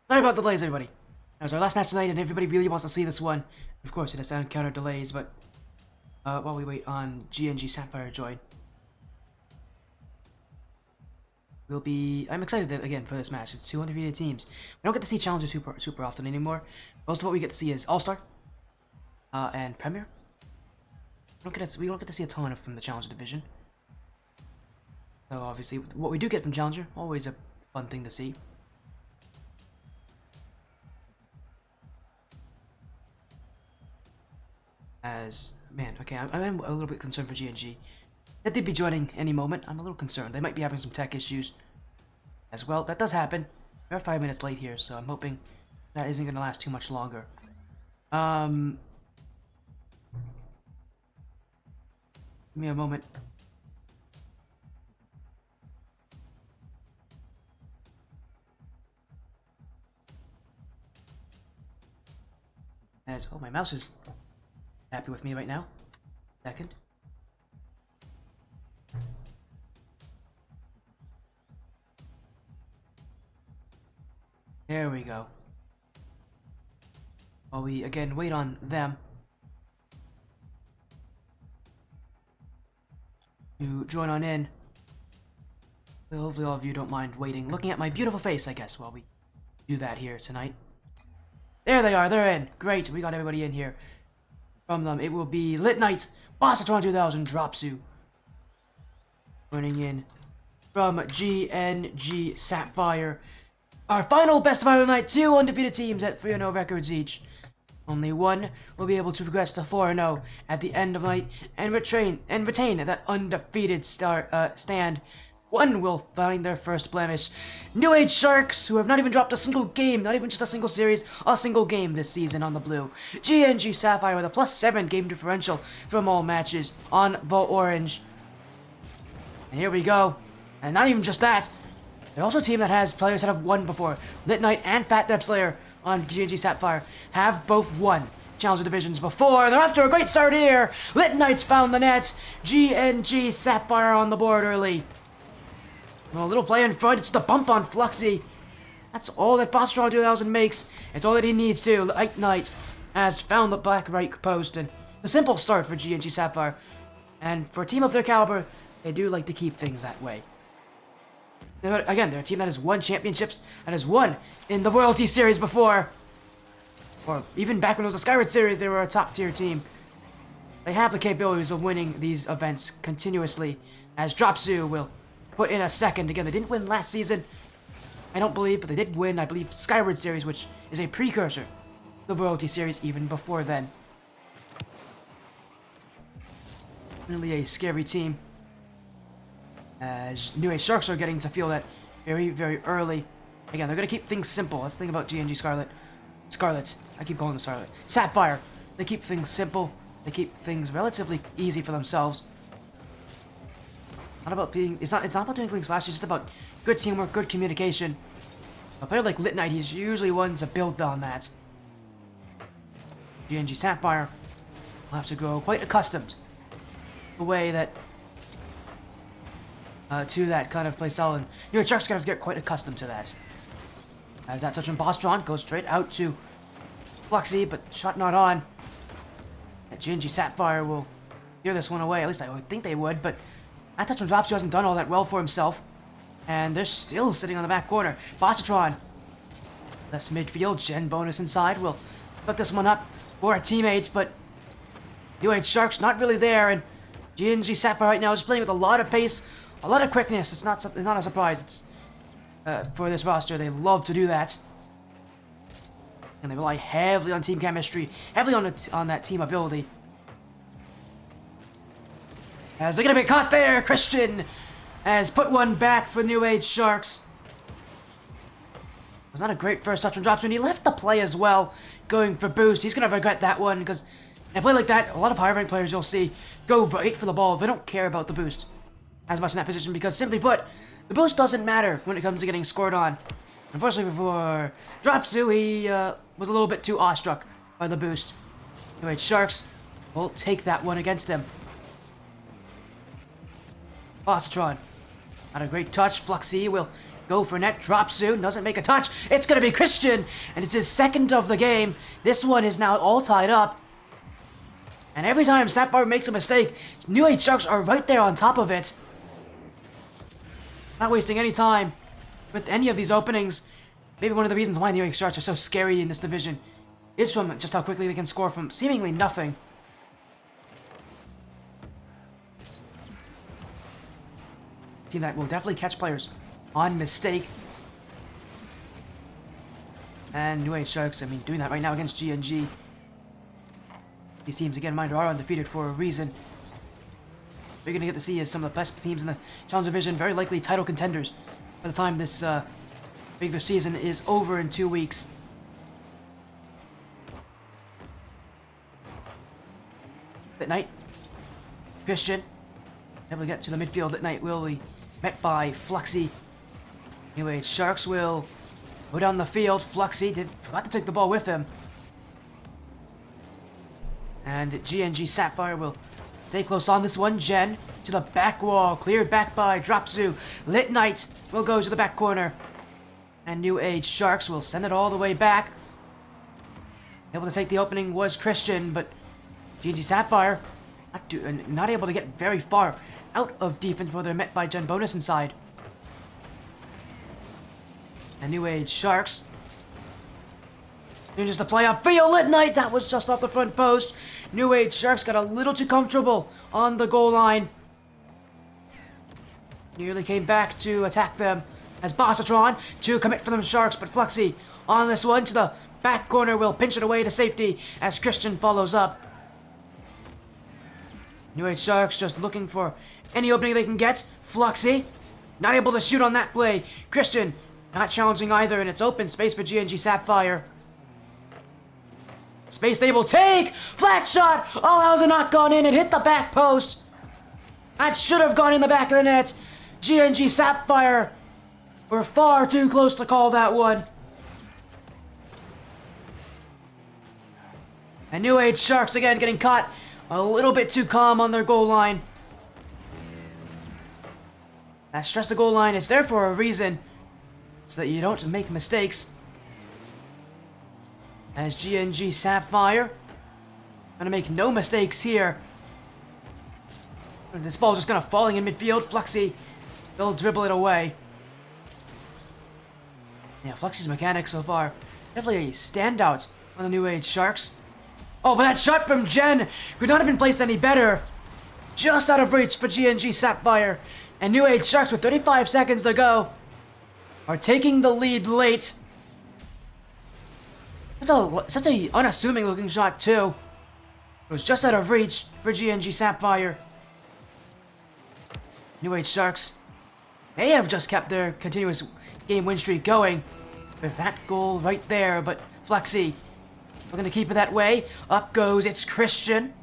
Sorry about the delays, everybody. That was our last match tonight, and everybody really wants to see this one. Of course, it has to encounter delays, but while we wait on GNG Sapphire to join, we'll be. I'm excited again for this match. It's 2 undefeated teams. We don't get to see challengers super often anymore. Most of what we get to see is All-Star and Premier. We don't get to see a ton from the Challenger division. So obviously, what we do get from Challenger, always a fun thing to see. As man, okay, I'm a little bit concerned for GNG. That they'd be joining any moment. I'm a little concerned. They might be having some tech issues as well. That does happen. We're 5 minutes late here, so I'm hoping that isn't going to last too much longer. Give me a moment. As oh, my mouse is happy with me right now. Second. There we go. While we again wait on them to join on in. Hopefully all of you don't mind waiting, looking at my beautiful face, I guess, while we do that here tonight. There they are, they're in. Great, we got everybody in here. From them, it will be Lit Knight, Bossatron 2000, Dropsu. Running in from GNG Sapphire. Our final best of final night, 2 undefeated teams at 3-0 records each. Only one will be able to progress to 4-0 at the end of the night and retain that undefeated stand. One will find their first blemish. New Age Sharks, who have not even dropped a single game, not even just a single series, a single game this season on the blue. GNG Sapphire with a +7 game differential from all matches on the orange. And here we go. And not even just that, they're also a team that has players that have won before. Lit Knight and Fat Deb Slayer on GNG Sapphire have both won Challenger divisions before, and they're off to a great start here. Lit Knight's found the net. GNG Sapphire on the board early. Well, a little play in front, it's the bump on Fluxy. That's all that Bossatron 2000 makes. It's all that he needs to. Lit Knight has found the back right post, and a simple start for GNG Sapphire. And for a team of their caliber, they do like to keep things that way. Again, they're a team that has won championships, and has won in the Royalty Series before. Or even back when it was a Skyward Series, they were a top-tier team. They have the capabilities of winning these events continuously, as Dropsu will put in a second. Again, they didn't win last season, I don't believe, but they did win, I believe, Skyward Series, which is a precursor to the Royalty Series even before then. Really a scary team, as New Age Sharks are getting to feel that very, very early. Again, they're going to keep things simple. That's the thing about GNG Scarlets. I keep calling them Scarlet. Sapphire. They keep things simple. They keep things relatively easy for themselves. Not about being. It's not about doing things fast. It's just about good teamwork, good communication. A player like Lit Knight, he's usually one to build on that. GNG Sapphire will have to grow quite accustomed to the way that to that kind of play style, and New Age Sharks gonna have to get quite accustomed to that. As that touch from Bossatron goes straight out to Fluxy, but shot not on. That GNG Sapphire will clear this one away. At least I would think they would, but that touch from Dropsu hasn't done all that well for himself. And they're still sitting on the back corner. Bossatron left midfield. Gen bonus inside will put this one up for a teammate, but New Age Sharks not really there, and GNG Sapphire right now is playing with a lot of pace, a lot of quickness. It's not a surprise. It's for this roster, they love to do that. And they rely heavily on team chemistry, heavily on that team ability. As they're gonna be caught there, Christian has put one back for New Age Sharks. It was not a great first touch on drops when he left the play as well, going for boost. He's gonna regret that one because in a play like that, a lot of higher ranked players you'll see go right for the ball. They don't care about the boost as much in that position because, simply put, the boost doesn't matter when it comes to getting scored on. Unfortunately for Dropsu, he was a little bit too awestruck by the boost. New Age Sharks will take that one against him. Bossatron, not a great touch. Fluxy will go for net. Dropsu doesn't make a touch. It's going to be Christian, and it's his second of the game. This one is now all tied up. And every time Sapphire makes a mistake, New Age Sharks are right there on top of it. Not wasting any time with any of these openings. Maybe one of the reasons why New Age Sharks are so scary in this division is from just how quickly they can score from seemingly nothing. Team that will definitely catch players on mistake. And New Age Sharks, I mean, doing that right now against GNG. These teams, again, mind you, are undefeated for a reason. What you're going to get to see is some of the best teams in the Challenge Division, very likely title contenders by the time this regular season is over in 2 weeks. At night, Christian able to get to the midfield at night will be met by Fluxy. New Age Sharks will go down the field. Fluxy forgot to take the ball with him. And GNG Sapphire will stay close on this one. Jen to the back wall, cleared back by Dropsu. Lit Knight will go to the back corner. And New Age Sharks will send it all the way back. Able to take the opening was Christian, but GNG Sapphire not able to get very far out of defense before they're met by Gen Bonus inside. And New Age Sharks. Just a play up field. Lit Knight, that was just off the front post. New Age Sharks got a little too comfortable on the goal line. Nearly came back to attack them as Bossatron to commit for them Sharks, but Fluxy on this one to the back corner will pinch it away to safety as Christian follows up. New Age Sharks just looking for any opening they can get. Fluxy not able to shoot on that play. Christian not challenging either, and it's open space for GNG Sapphire. Space they will take! Flat shot! Oh, how's it not gone in? It hit the back post! That should have gone in the back of the net. GNG Sapphire were far too close to call that one. And New Age Sharks again getting caught a little bit too calm on their goal line. That stress the goal line is there for a reason, so that you don't make mistakes. As GNG Sapphire gonna make no mistakes here. This ball just gonna falling in midfield. Fluxy, they'll dribble it away. Yeah, Fluxy's mechanics so far definitely a standout on the New Age Sharks. Oh, but that shot from Jen could not have been placed any better. Just out of reach for GNG Sapphire. And New Age Sharks with 35 seconds to go are taking the lead late. Such a unassuming looking shot too. It was just out of reach for GNG Sapphire. New Age Sharks may have just kept their continuous game win streak going with that goal right there, but Fluxy, we're gonna keep it that way. Up goes, it's Christian.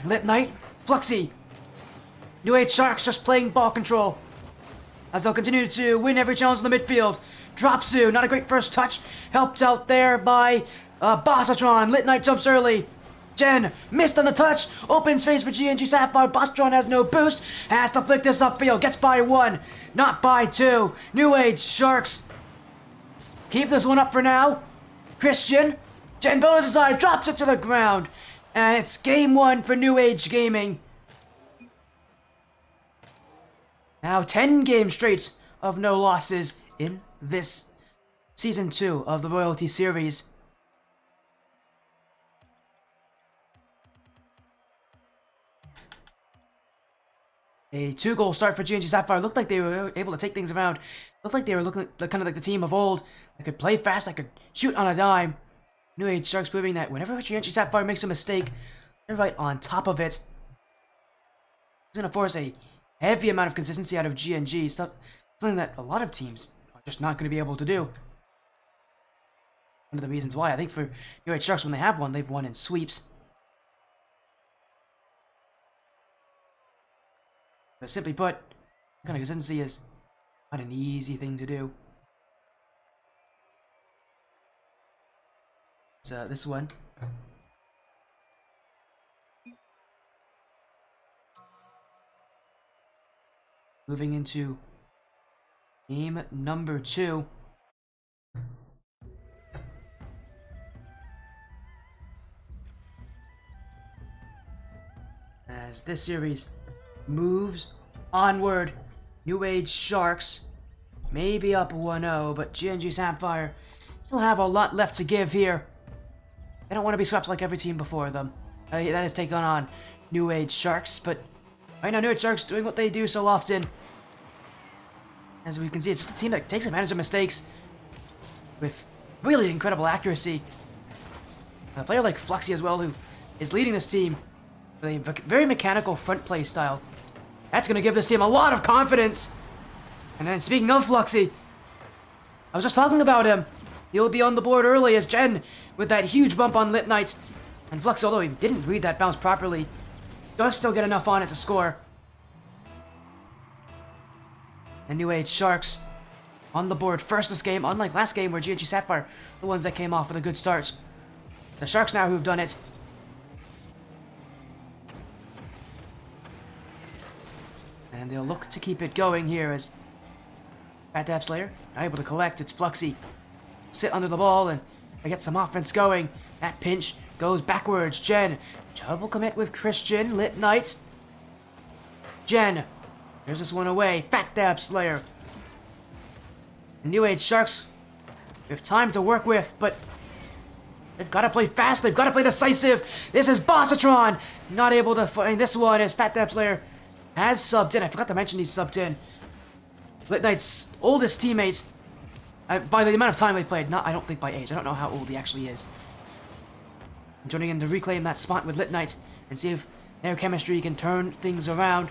Lit Knight, Fluxy. New Age Sharks just playing ball control as they'll continue to win every challenge in the midfield. Dropsu, not a great first touch, helped out there by Bossatron. Lit Knight jumps early. Jen missed on the touch. Open space for GNG Sapphire. Bossatron has no boost. Has to flick this upfield. Gets by one, not by two. New Age Sharks keep this one up for now. Christian, Gen Bonus aside, drops it to the ground. And it's game one for New Age Gaming. Now 10 games straight of no losses in this Season 2 of the Royalty Series. A 2-goal start for GNG Sapphire. Looked like they were able to take things around. Looked like they were looking kind of like the team of old. They could play fast, they could shoot on a dime. New Age Sharks proving that whenever GNG Sapphire makes a mistake, they're right on top of it. It's going to force a heavy amount of consistency out of GNG, something that a lot of teams are just not going to be able to do. One of the reasons why, I think for New Age Sharks, when they have won, they've won in sweeps. But simply put, kind of consistency is not an easy thing to do. So this one. Moving into game number 2. As this series moves onward, New Age Sharks may be up 1-0, but GNG Sapphire still have a lot left to give here. They don't want to be swept like every team before them. That is taking on New Age Sharks, but right now New Age Sharks doing what they do so often. As we can see, it's just a team that takes advantage of mistakes with really incredible accuracy. A player like Fluxy as well, who is leading this team with a very mechanical front play style. That's going to give this team a lot of confidence. And then speaking of Fluxy, I was just talking about him. He'll be on the board early as Jen with that huge bump on Lit Knight. And Fluxy, although he didn't read that bounce properly, does still get enough on it to score. And New Age Sharks on the board first this game, unlike last game where GNG Sapphire, the ones that came off with a good start. The Sharks now who've done it. And they'll look to keep it going here as Fat Dab Slayer not able to collect. It's Fluxy. Sit under the ball and they get some offense going. That pinch goes backwards. Jen. Double commit with Christian. Lit Knight. Jen. There's this one away. Fat Dab Slayer. The New Age Sharks have time to work with, but they've got to play fast. They've got to play decisive. This is Bossatron. Not able to find this one as Fat Dab Slayer has subbed in. I forgot to mention he's subbed in. Lit Knight's oldest teammate. By the amount of time they played, I don't think by age. I don't know how old he actually is. Joining in to reclaim that spot with Lit Knight and see if their chemistry can turn things around.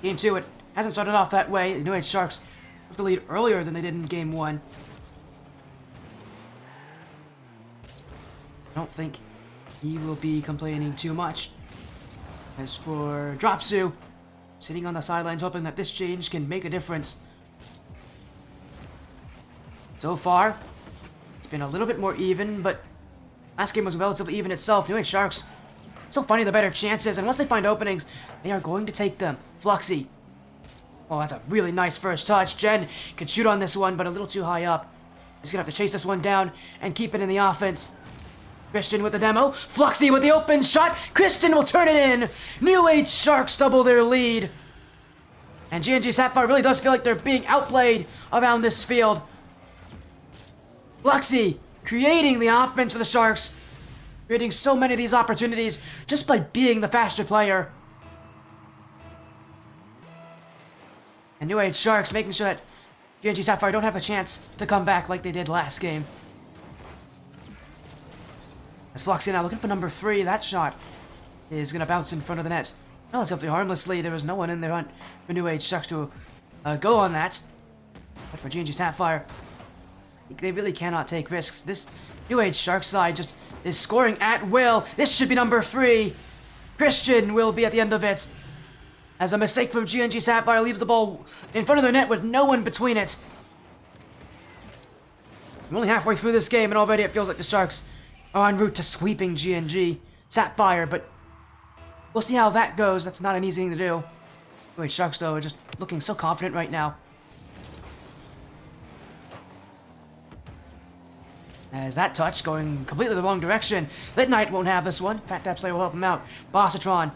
Game 2, it hasn't started off that way. The New Age Sharks took the lead earlier than they did in Game 1. I don't think he will be complaining too much. As for Dropsu, sitting on the sidelines hoping that this change can make a difference. So far, it's been a little bit more even, but last game was relatively even itself. New Age Sharks still finding the better chances, and once they find openings, they are going to take them. Fluxy. Oh, that's a really nice first touch. Jen can shoot on this one, but a little too high up. He's gonna have to chase this one down and keep it in the offense. Christian with the demo. Fluxy with the open shot. Christian will turn it in. New Age Sharks double their lead. And GNG Sapphire really does feel like they're being outplayed around this field. Fluxy creating the offense for the Sharks. Creating so many of these opportunities just by being the faster player. And New Age Sharks making sure that GNG Sapphire don't have a chance to come back like they did last game. As Fluxy now looking for number 3, that shot is going to bounce in front of the net. Relatively harmlessly, there was no one in there for New Age Sharks to go on that. But for GNG Sapphire, they really cannot take risks. This New Age Shark side just is scoring at will. This should be number 3. Christian will be at the end of it. As a mistake from GNG Sapphire leaves the ball in front of their net with no one between it. We're only halfway through this game and already it feels like the Sharks are en route to sweeping GNG Sapphire, but we'll see how that goes. That's not an easy thing to do. Wait, Sharks though are just looking so confident right now. As that touch going completely the wrong direction. Lit Knight won't have this one. Fat Dab Slayer will help him out. Bossatron.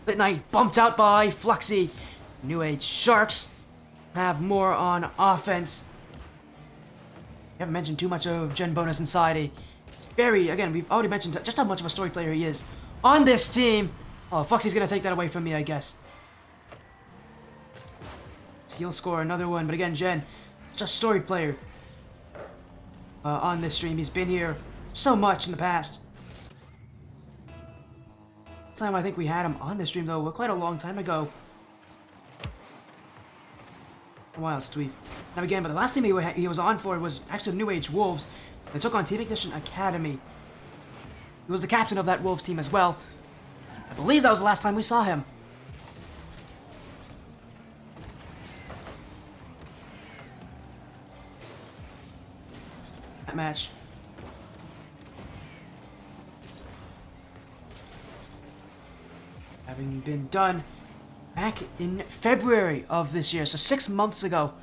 Lit Knight bumped out by Fluxy. New Age Sharks have more on offense. We haven't mentioned too much of Gen Bonus inside. Again, we've already mentioned just how much of a story player he is on this team. Oh, Fluxy's gonna take that away from me, I guess. He'll score another one, but again, Jen, just a storied player on this stream. He's been here so much in the past. Last time I think we had him on this stream, though, quite a long time ago. A while since we've... Now again, but the last team he was on for was actually the New Age Wolves. They took on Team Ignition Academy. He was the captain of that Wolves team as well. I believe that was the last time we saw him. That match. Having been done back in February of this year, so 6 months ago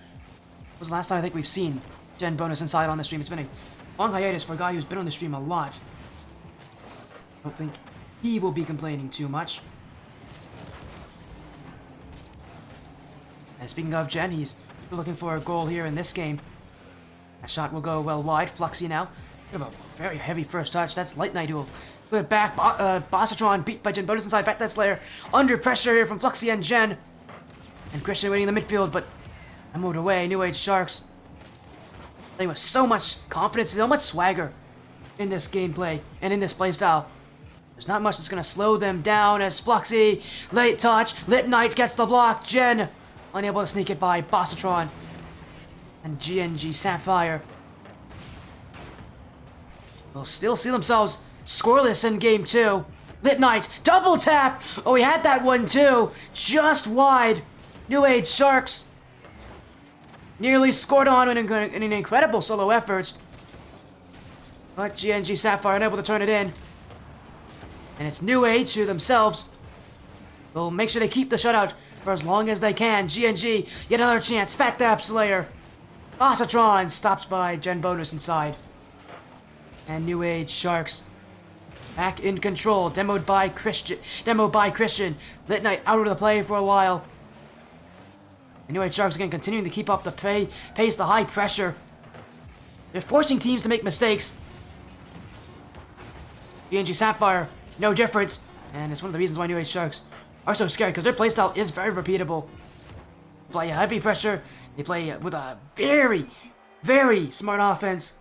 was the last time I think we've seen Gen Bonus Inside on the stream. It's been a long hiatus for a guy who's been on the stream a lot. I don't think he will be complaining too much. And speaking of Jen, he's still looking for a goal here in this game. That shot will go well wide. Fluxy now. We have a very heavy first touch. That's Light Knight who will put it back. Bossatron beat by Gen Bonus Inside. Back that Slayer. Under pressure here from Fluxy and Jen. And Christian waiting in the midfield, but I moved away. New Age Sharks playing with so much confidence, so much swagger in this gameplay and in this playstyle. There's not much that's going to slow them down as Fluxy, late touch, Lit Knight gets the block, Jen unable to sneak it by Bossatron and GNG Sapphire. Will still see themselves scoreless in game 2. Lit Knight, double tap! Oh, he had that one too, just wide. New Age Sharks nearly scored on in an incredible solo effort. But GNG Sapphire unable to turn it in. And it's New Age who themselves will make sure they keep the shutout for as long as they can. GNG, yet another chance. Fat Dap Slayer. Bossatron stopped by Gen Bonus Inside. And New Age Sharks back in control. Demoed by Christian. Lit Knight out of the play for a while. And New Age Sharks again continuing to keep up the pace, the high pressure. They're forcing teams to make mistakes. GNG Sapphire, no difference. And it's one of the reasons why New Age Sharks are so scary, because their playstyle is very repeatable. They play a heavy pressure. They play with a very, very smart offense.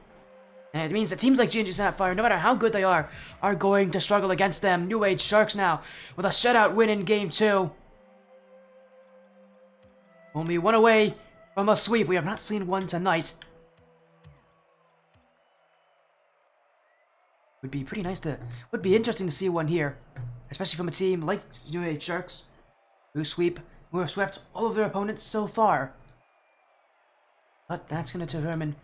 And it means that teams like GNG Sapphire, no matter how good they are going to struggle against them. New Age Sharks now with a shutout win in game 2. Only one away from a sweep. We have not seen one tonight. Would be pretty nice to... Would be interesting to see one here. Especially from a team like New Age Sharks, who have swept all of their opponents so far. But that's going to be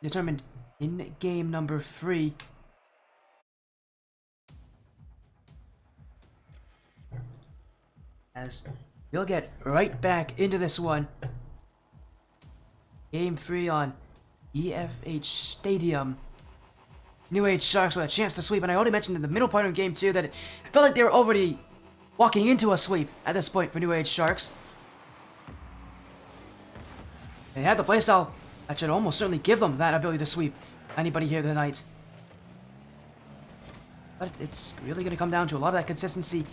determined in game number 3. As we'll get right back into this one. Game 3 on EFH Stadium. New Age Sharks with a chance to sweep, and I already mentioned in the middle part of game 2 that it felt like they were already walking into a sweep at this point for New Age Sharks. They had the playstyle that should almost certainly give them that ability to sweep anybody here tonight. But it's really going to come down to a lot of that consistency.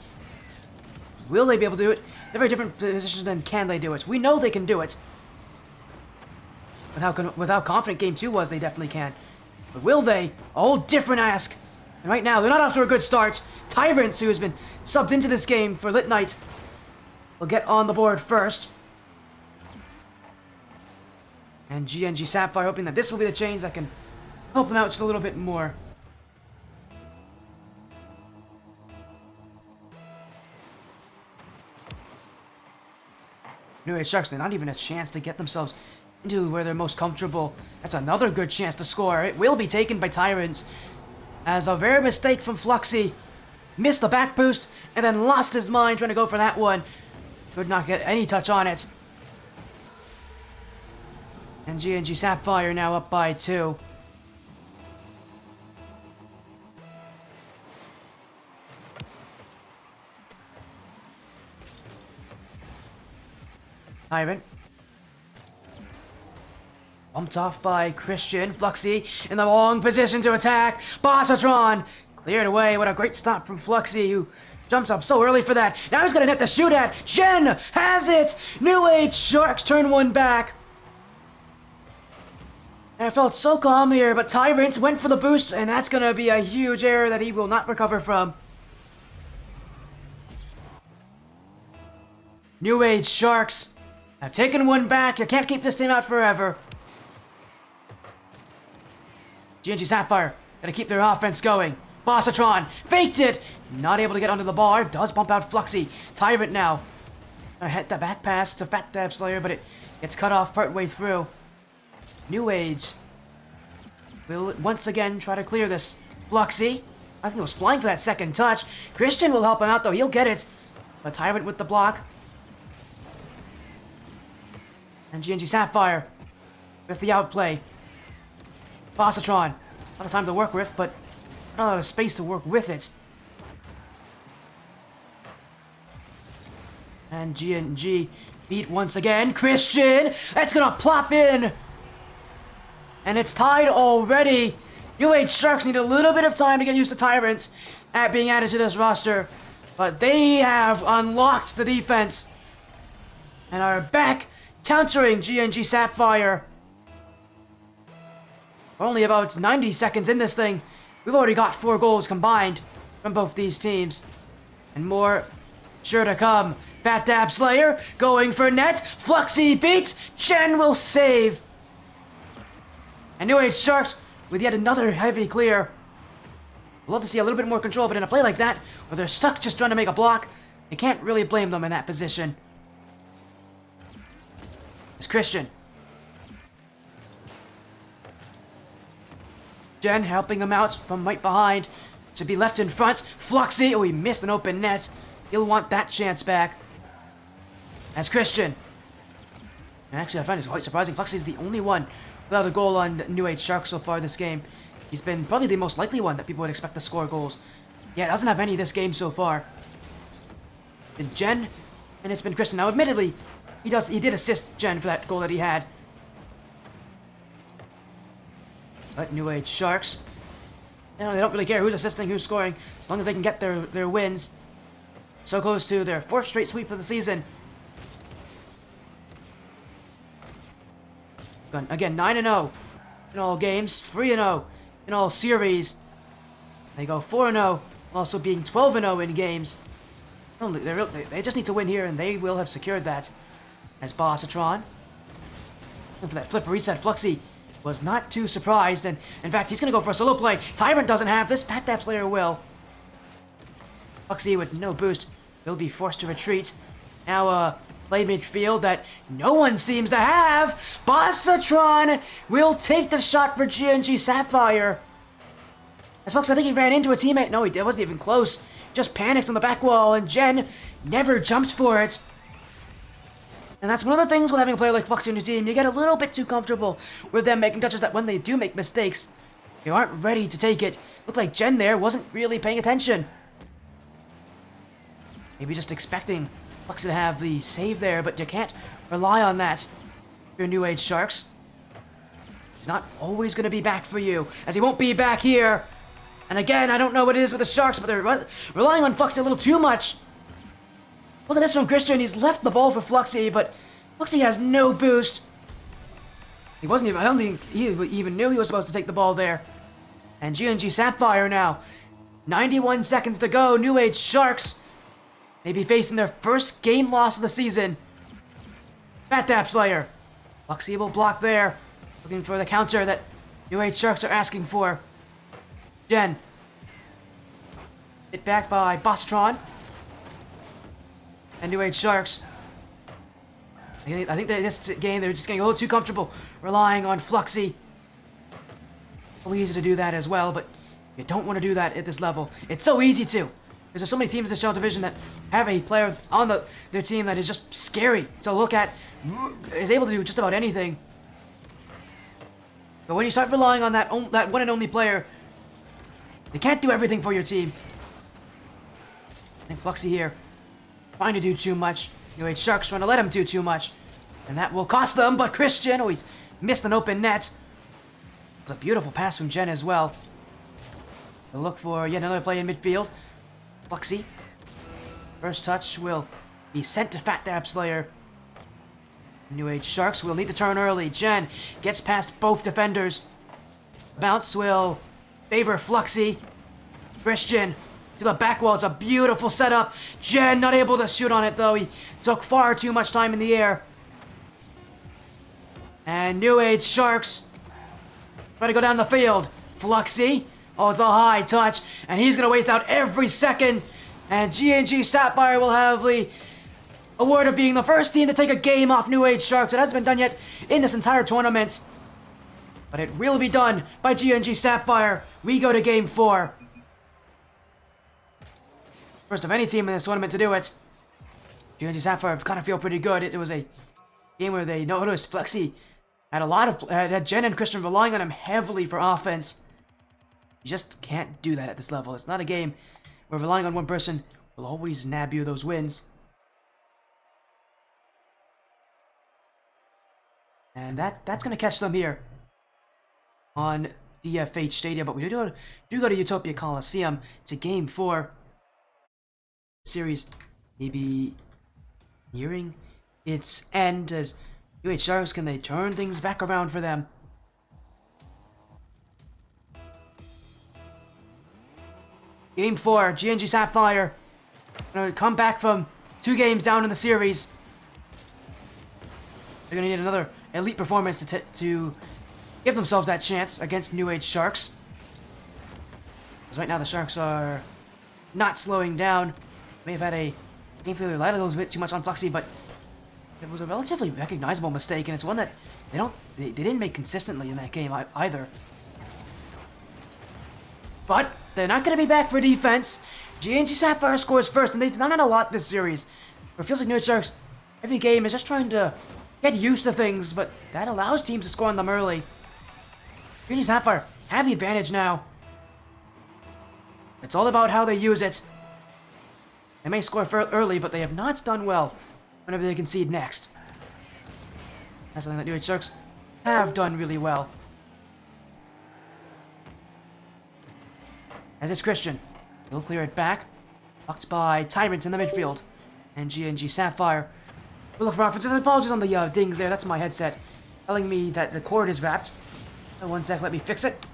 Will they be able to do it? They're very different positions than can they do it. We know they can do it. With how confident game 2 was, they definitely can. But will they? A whole different ask. And right now, they're not off to a good start. Tyrants, who has been subbed into this game for Lit Knight, will get on the board first. And GNG Sapphire hoping that this will be the change that can help them out just a little bit more. New Age Sharks, they're not even a chance to get themselves into where they're most comfortable. That's another good chance to score. It will be taken by Tyrants. As a very mistake from Fluxy. Missed the back boost and then lost his mind trying to go for that one. Could not get any touch on it. And GNG Sapphire now up by 2. Tyrant. Bumped off by Christian. Fluxy in the long position to attack. Bossatron Cleared away. What a great stop from Fluxy, who jumps up so early for that. Now he's gonna net to shoot at. Jen has it! New Age Sharks turn one back. And I felt so calm here, but Tyrants went for the boost, and that's gonna be a huge error that he will not recover from. New Age Sharks have taken one back. You can't keep this team out forever. GNG Sapphire gonna keep their offense going. Bossatron faked it. Not able to get under the bar. Does bump out Fluxy. Tyrant now. Gonna hit the back pass to Fat Dab Slayer, but it gets cut off partway through. New Age will once again try to clear this. Fluxy, I think it was flying for that second touch. Christian will help him out though. He'll get it. But Tyrant with the block. And GNG Sapphire with the outplay. Bossatron, a lot of time to work with, but not a lot of space to work with it. And GNG beat once again. Christian, that's gonna plop in. And it's tied already. New Age Sharks need a little bit of time to get used to Tyrants at being added to this roster. But they have unlocked the defense. And are back countering GNG Sapphire. We're only about 90 seconds in this thing. We've already got 4 goals combined from both these teams. And more sure to come. Fat Dab Slayer going for net. Fluxy beats. Chen will save. And New Age Sharks with yet another heavy clear. I'd love to see a little bit more control, but in a play like that, where they're stuck just trying to make a block, you can't really blame them in that position. It's Christian. Jen helping him out from right behind. To be left in front. Fluxy. Oh, he missed an open net. He'll want that chance back. As Christian. And actually, I find it quite surprising. Fluxy is the only one without a goal on New Age Sharks so far this game. He's been probably the most likely one that people would expect to score goals. Yeah, doesn't have any this game so far. It's been Jen, and it's been Christian. Now, admittedly, he did assist Jen for that goal that he had. But New Age Sharks, you know, they don't really care who's assisting, who's scoring, as long as they can get their wins. So close to their 4th straight sweep of the season. Again, 9-0 in all games, 3-0 in all series. They go 4-0, also being 12-0 in games. They just need to win here, and they will have secured that. As Bossatron. And for that flip reset, Fluxy was not too surprised, and in fact, he's going to go for a solo play. Tyrant doesn't have this. Fat Dab Slayer will. Fluxy with no boost will be forced to retreat. Now, play midfield that no one seems to have. Bossatron will take the shot for GNG Sapphire. As Fox, I think he ran into a teammate. No, he wasn't even close. Just panics on the back wall, and Jen never jumps for it. And that's one of the things with having a player like Foxy on your team. You get a little bit too comfortable with them making touches that when they do make mistakes, you aren't ready to take it. Looked like Jen there wasn't really paying attention. Maybe just expecting Foxy to have the save there, but you can't rely on that. Your New Age Sharks. He's not always going to be back for you, as he won't be back here. And again, I don't know what it is with the Sharks, but they're relying on Foxy a little too much. Look at this from Christian. He's left the ball for Fluxy, but Fluxy has no boost. He wasn't even, I don't think he even knew he was supposed to take the ball there. And GNG Sapphire now. 91 seconds to go. New Age Sharks may be facing their first game loss of the season. Fat Dab Slayer. Fluxy will block there. Looking for the counter that New Age Sharks are asking for. Jen. Hit back by Bossatron. And New Age Sharks. I think that this game they're just getting a little too comfortable relying on Fluxy. Probably easy to do that as well, but you don't want to do that at this level. It's so easy to. Because there's so many teams in the Shell Division that have a player on their team that is just scary to look at. Is able to do just about anything. But when you start relying on that one and only player, they can't do everything for your team. I think Fluxy here trying to do too much. New Age Sharks trying to let him do too much. And that will cost them, but Christian, oh, he's missed an open net. It was a beautiful pass from Jen as well. They'll look for yet another play in midfield. Fluxy. First touch will be sent to Fat Dab Slayer. New Age Sharks will need to turn early. Jen gets past both defenders. Bounce will favor Fluxy. Christian to the back wall. It's a beautiful setup. Jen not able to shoot on it though. He took far too much time in the air. And New Age Sharks try to go down the field. Fluxy. Oh, it's a high touch. And he's going to waste out every second. And G&G Sapphire will have the award of being the first team to take a game off New Age Sharks. It hasn't been done yet in this entire tournament. But it will be done by G&G Sapphire. We go to game 4. First of any team in this tournament to do it. G&G Sapphire kind of feel pretty good. It was a game where they noticed Fluxy had had Jen and Christian relying on him heavily for offense. You just can't do that at this level. It's not a game where relying on one person will always nab you those wins. And that's going to catch them here on DFH Stadium. But we do go to Utopia Coliseum to Game 4. Series maybe nearing its end as UH Sharks, can they turn things back around for them? Game 4, G&G Sapphire gonna come back from 2 games down in the series. They're gonna need another elite performance to give themselves that chance against New Age Sharks. Because right now the Sharks are not slowing down. May have had a game failure, relied a little bit too much on Fluxy, but it was a relatively recognizable mistake, and it's one that they didn't make consistently in that game either. But they're not going to be back for defense. G&G Sapphire scores first, and they've done it a lot this series. It feels like New Age Sharks, every game is just trying to get used to things, but that allows teams to score on them early. G&G Sapphire have the advantage now. It's all about how they use it. They may score early, but they have not done well whenever they concede next. That's something that New Age Sharks have done really well. As is Christian. He'll clear it back. Blocked by Tyrant in the midfield. And G&G Sapphire will look for offenses. Apologies on the dings there. That's my headset telling me that the cord is wrapped. So 1 sec, let me fix it.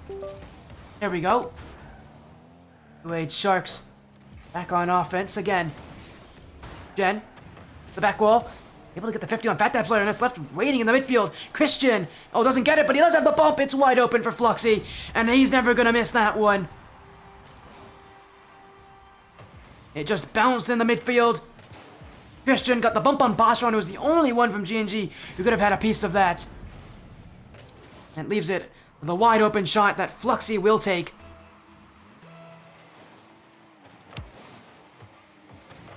There we go. New Age Sharks back on offense again. Jen, the back wall, able to get the 50 on Fat Dab Slayer, and it's left waiting in the midfield. Christian, oh, doesn't get it, but he does have the bump. It's wide open for Fluxy, and he's never gonna miss that one. It just bounced in the midfield. Christian got the bump on Bostron, who was the only one from G&G who could have had a piece of that. And leaves it with a wide open shot that Fluxy will take.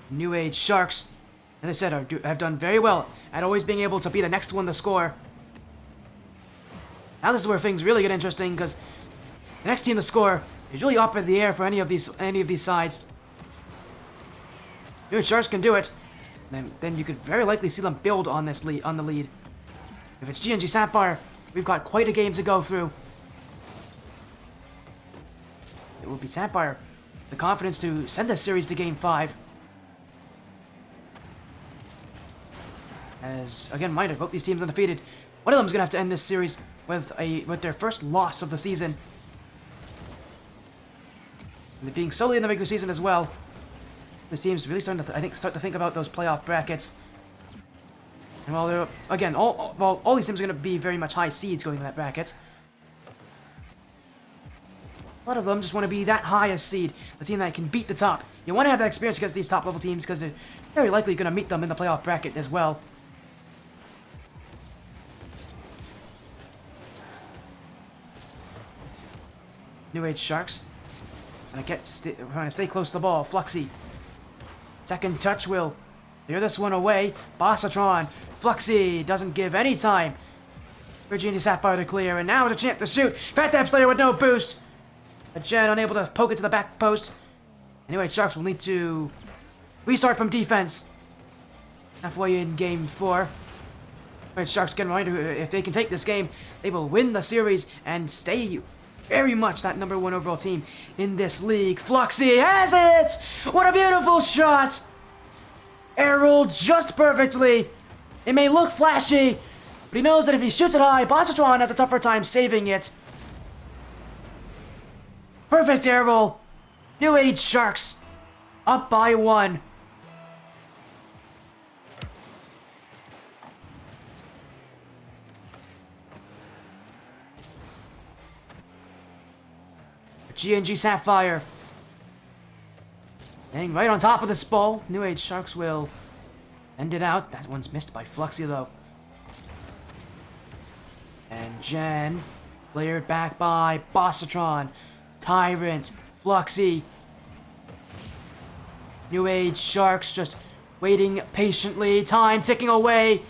New Age Sharks, as I said, have done very well at always being able to be the next one to score. Now this is where things really get interesting, because the next team to score is really up in the air for any of these sides. New Age Sharks can do it, then you could very likely see them build on this lead, on the lead. If it's G&G Sapphire, we've got quite a game to go through. It will be Sapphire, the confidence to send this series to Game 5. As, again, reminder, both these teams undefeated. One of them is going to have to end this series with their first loss of the season. And they're being solely in the regular season as well. This team's really starting to, start to think about those playoff brackets. And while they're, again, all these teams are going to be very much high seeds going in that bracket. A lot of them just want to be that highest seed, the team that can beat the top. You want to have that experience against these top level teams because they're very likely going to meet them in the playoff bracket as well. New Age Sharks trying to stay close to the ball. Fluxy. Second touch will clear this one away. Bossatron. Fluxy doesn't give any time for G&G Sapphire to clear, and now it's a chance to shoot. Fat Dab Slayer with no boost. But Jen unable to poke it to the back post. Anyway, Sharks will need to restart from defense. Halfway in Game 4. Sharks get a reminder, if they can take this game, they will win the series and stay very much that #1 overall team in this league. Fluxy has it! What a beautiful shot! Air rolled just perfectly. It may look flashy, but he knows that if he shoots it high, Bossatron has a tougher time saving it. Perfect air roll. New Age Sharks up by 1. G&G Sapphire. Staying right on top of this ball. New Age Sharks will end it out. That one's missed by Fluxy, though. And Jen, cleared back by Bossatron, Tyrant, Fluxy. New Age Sharks just waiting patiently. Time ticking away.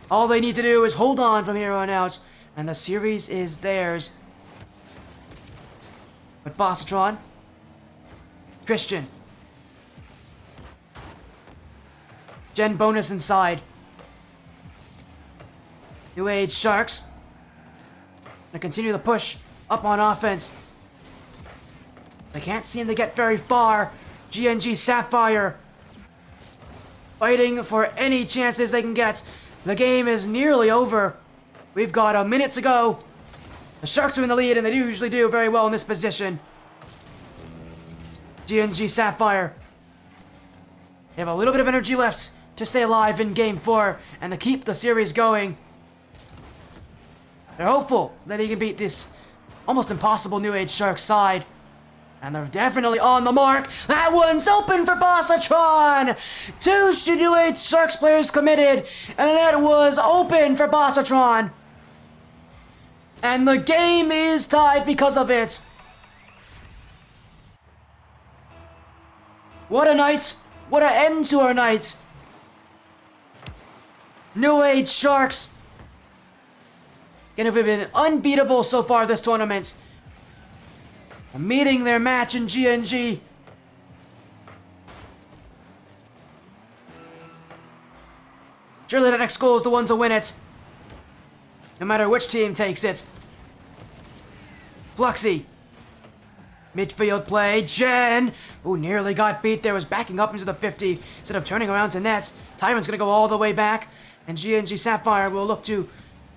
All they need to do is hold on from here on out, and the series is theirs. But Bossatron, Christian, Gen bonus inside. New Age Sharks gonna continue the push up on offense. They can't seem to get very far. G&G Sapphire fighting for any chances they can get. The game is nearly over. We've got a minute to go. The Sharks are in the lead, and they usually do very well in this position. G&G Sapphire. They have a little bit of energy left to stay alive in Game 4 and to keep the series going. They're hopeful that they can beat this almost impossible New Age Sharks side. And they're definitely on the mark. That one's open for Bossatron! 2 New Age Sharks players committed, and that was open for Bossatron. And the game is tied because of it. What a night. What an end to our night. New Age Sharks have been unbeatable so far this tournament. Meeting their match in G&G. Surely the next goal is the one to win it. No matter which team takes it. Fluxy. Midfield play. Jen, who nearly got beat there, was backing up into the 50 instead of turning around to net. Tyrant's going to go all the way back. And G&G Sapphire will look to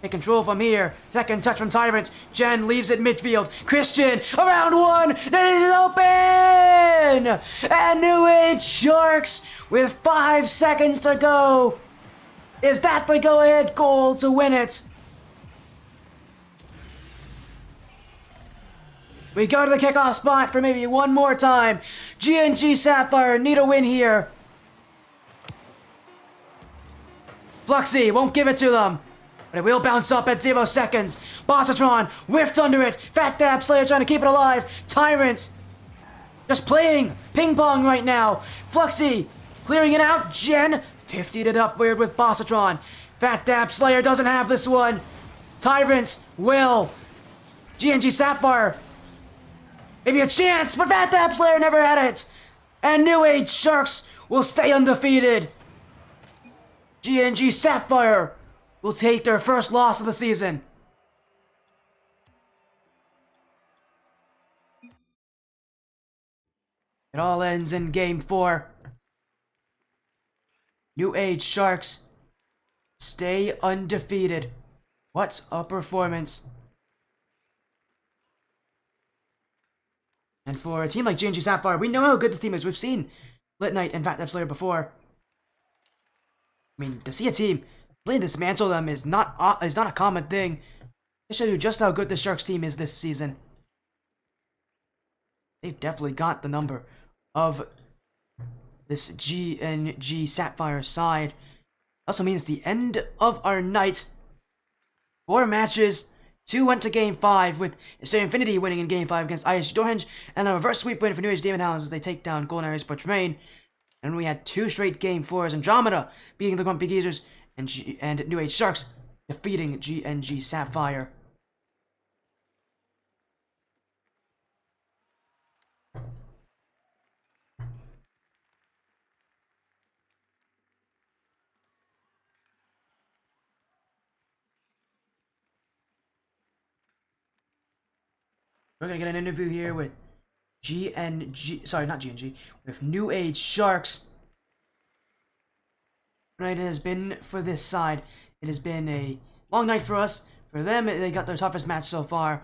take control from here. Second touch from Tyrant. Jen leaves it midfield. Christian, around 1. Net is open! And New Age Sharks with 5 seconds to go. Is that the go-ahead goal to win it? We go to the kickoff spot for maybe one more time. G&G Sapphire need a win here. Fluxy won't give it to them, but it will bounce up at 0 seconds. Bossatron whiffed under it. Fat Dab Slayer trying to keep it alive. Tyrant just playing ping pong right now. Fluxy clearing it out. Jen 50'd it up weird with Bossatron. Fat Dab Slayer doesn't have this one. Tyrant will. G&G Sapphire. Maybe a chance, but Fat Dab Slayer never had it. And New Age Sharks will stay undefeated. G&G Sapphire will take their first loss of the season. It all ends in Game 4. New Age Sharks stay undefeated. What a performance. And for a team like G&G Sapphire, we know how good this team is. We've seen Lit Knight and Fat Dab Slayer before. I mean, to see a team really dismantle them is not a common thing. To show you just how good the Sharks team is this season. They've definitely got the number of this G&G Sapphire side. Also means the end of our night. 4 matches. 2 went to Game 5 with Stereo Infinity winning in Game 5 against ISG Dorhenge, and a reverse sweep win for New Age Demon Hounds as they take down Golden Aries Portrain. And we had 2 straight Game 4s, Andromeda beating the Grumpy Geezers, and New Age Sharks defeating G&G Sapphire. We're gonna get an interview here with GNG. Sorry, not GNG. With New Age Sharks. Right, it has been for this side. It has been a long night for us. For them, they got their toughest match so far,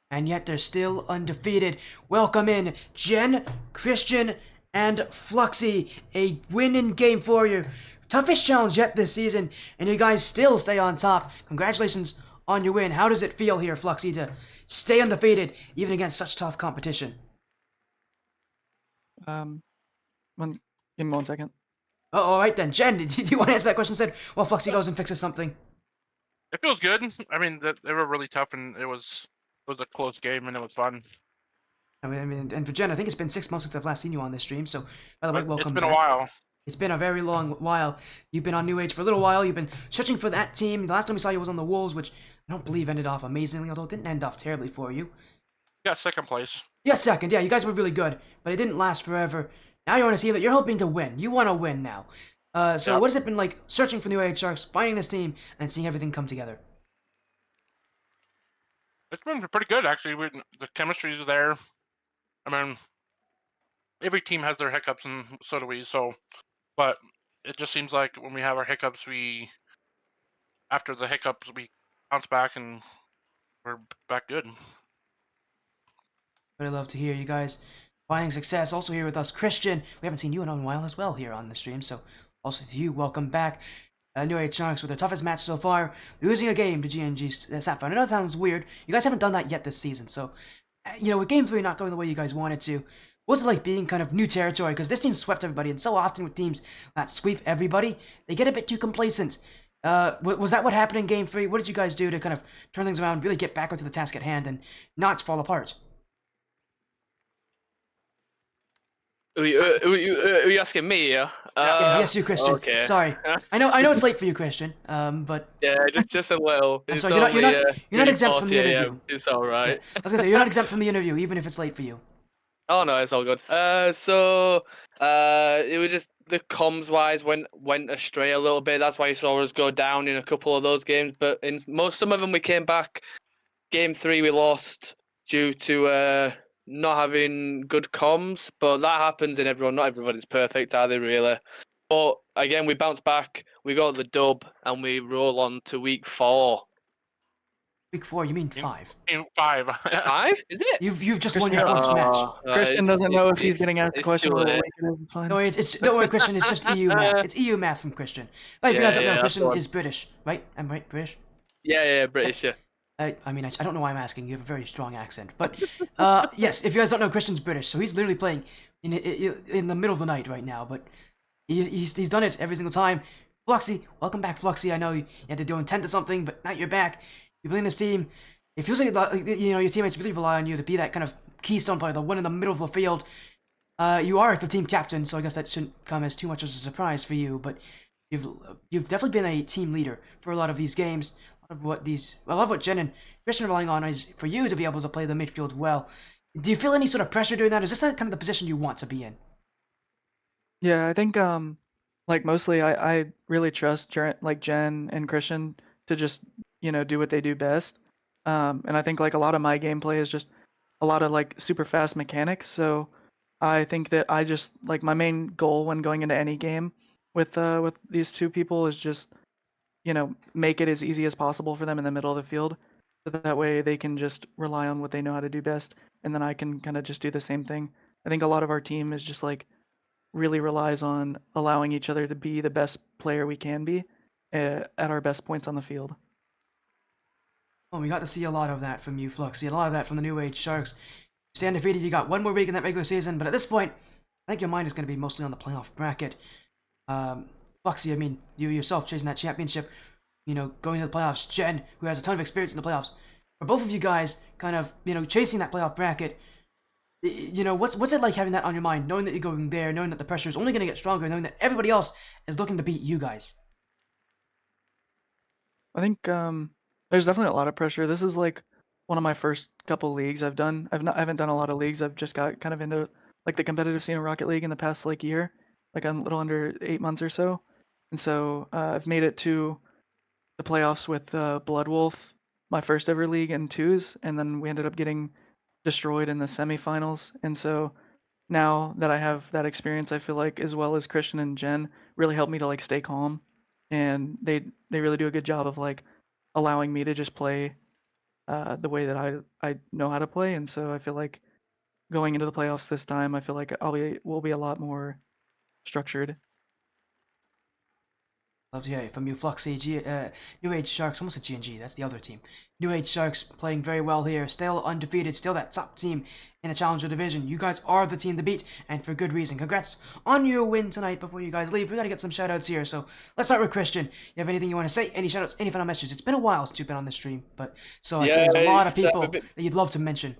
and yet they're still undefeated. Welcome in Jen, Christian, and Fluxy. A win-in game for you. Toughest challenge yet this season, and you guys still stay on top. Congratulations on your win. How does it feel here, Fluxy, to stay undefeated even against such tough competition? Give me 1 second. Oh, all right then, Jen. Do you want to answer that question? Said while Fluxy goes and fixes something. It feels good. I mean, they were really tough, and it was a close game, and it was fun. I mean, and for Jen, I think it's been 6 months since I've last seen you on this stream. So, by the way, welcome. It's been back. a while. It's been a very long while. You've been on New Age for a little while. You've been searching for that team. The last time we saw you was on the Wolves, which I don't believe ended off amazingly, although it didn't end off terribly for you. Got second place. Yeah, second. Yeah, you guys were really good, but it didn't last forever. Now you want to see that you're hoping to win. You want to win now. So what has it been like searching for New Age Sharks, finding this team, and seeing everything come together? It's been pretty good, actually. The chemistry's there. I mean, every team has their hiccups, and so do we. But it just seems like when we have our hiccups, after the hiccups, we bounce back, and we're back good. But I love to hear you guys finding success. Also here with us, Christian. We haven't seen you in a while as well here on the stream, so also to you, welcome back. New Age Sharks with their toughest match so far, losing a game to GNG Sapphire. I know that sounds weird. You guys haven't done that yet this season, so with Game 3 not going the way you guys wanted to, what's it like being kind of new territory? Because this team swept everybody, and so often with teams that sweep everybody, they get a bit too complacent. Was that what happened in Game 3? What did you guys do to kind of turn things around, really get back onto the task at hand, and not fall apart? Are you asking me? Yeah. Yes, you, Christian. Okay. Sorry, I know it's late for you, Christian. But yeah, just a little. I'm sorry, you're not exempt from the interview. It's all right. Yeah. I was gonna say you're not exempt from the interview, even if it's late for you. Oh no, it's all good. It was just the comms wise went astray a little bit. That's why you saw us go down in a couple of those games. But in some of them we came back. Game 3 we lost due to not having good comms, but that happens in everyone. Not everybody's perfect, are they really? But again, we bounced back, we got the dub, and we roll on to week 4. Week 4, you mean 5? In 5. 5? Is it? You've just won your first match. Christian doesn't know if he's getting asked a question. What week it is. It's fine. No, don't worry, Christian. It's just EU math. It's EU math from Christian. But if you guys don't know, Christian is British, right? I'm right, British. Yeah, British. Yeah. I mean, I don't know why I'm asking. You have a very strong accent, but yes, if you guys don't know, Christian's British, so he's literally playing in the middle of the night right now. But he's done it every single time. Fluxy, welcome back, Fluxy. I know you had to do intent to something, but now you're back. You're playing this team. It feels like your teammates really rely on you to be that kind of keystone player, the one in the middle of the field. You are the team captain, so I guess that shouldn't come as too much as a surprise for you. But you've definitely been a team leader for a lot of these games. I love what Jen and Christian are relying on is for you to be able to play the midfield well. Do you feel any sort of pressure doing that? Is this kind of the position you want to be in? Yeah, I think mostly I really trust Jen and Christian to just do what they do best. And I think a lot of my gameplay is just a lot of super fast mechanics. So I think that I just my main goal when going into any game with these two people is just make it as easy as possible for them in the middle of the field, so that way they can just rely on what they know how to do best, and then I can kind of just do the same thing. I think a lot of our team is just really relies on allowing each other to be the best player we can be at our best points on the field. Well, we got to see a lot of that from you, Fluxy, and a lot of that from the New Age Sharks. You stay undefeated, you got one more week in that regular season, but at this point, I think your mind is going to be mostly on the playoff bracket. Fluxy, I mean, you yourself chasing that championship, going to the playoffs. Jen, who has a ton of experience in the playoffs. For both of you guys, kind of, chasing that playoff bracket, what's it like having that on your mind, knowing that you're going there, knowing that the pressure is only going to get stronger, knowing that everybody else is looking to beat you guys? I think there's definitely a lot of pressure. This is one of my first couple leagues I've done. I haven't done a lot of leagues. I've just got kind of into the competitive scene of Rocket League in the past year, a little under 8 months or so. And so I've made it to the playoffs with Blood Wolf, my first ever league in 2s, and then we ended up getting destroyed in the semifinals, and so now that I have that experience, I feel like as well as Christian and Jen really helped me to like stay calm, and they really do a good job of like allowing me to just play the way that I know how to play, and so I feel like going into the playoffs this time, I feel like we'll be a lot more structured. Love to hear it from you, Fluxy. New Age Sharks, almost a GNG, that's the other team. New Age Sharks playing very well here, still undefeated, still that top team in the Challenger Division. You guys are the team to beat, and for good reason. Congrats on your win tonight. Before you guys leave, we gotta get some shoutouts here, so let's start with Christian. You have anything you want to say? Any shoutouts? Any final messages? It's been a while since you've been on the stream, but so I think Yeah, there's a lot of it's people that you'd love to mention.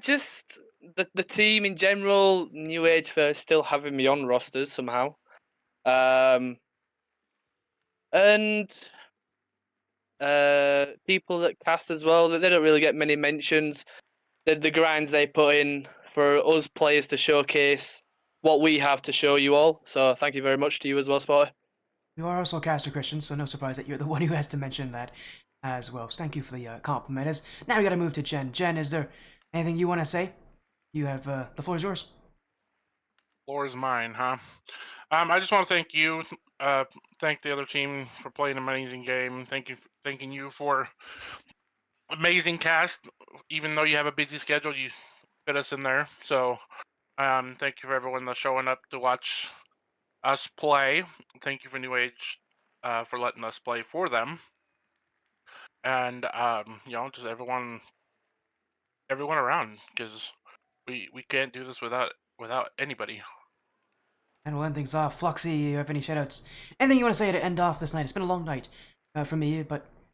just the team in general, New Age for still having me on rosters somehow. And people that cast as well, they don't really get many mentions. The grinds they put in for us players to showcase what we have to show you all. So thank you very much to you as well, Spotty. You are also a caster, Christian, so no surprise that you're the one who has to mention that as well. So thank you for the compliment. Now we gotta move to Jen. Jen, is there anything you want to say? You have the floor is yours. Floor is mine, huh? I just want to thank you, thank the other team for playing an amazing game. Thanking you for amazing cast. Even though you have a busy schedule, you fit us in there. So, thank you for everyone that's showing up to watch us play. Thank you for New Age, for letting us play for them, and just everyone around, because we can't do this without anybody. And we'll end things off. Fluxy, you have any shoutouts? Anything you want to say to end off this night? It's been a long night for me,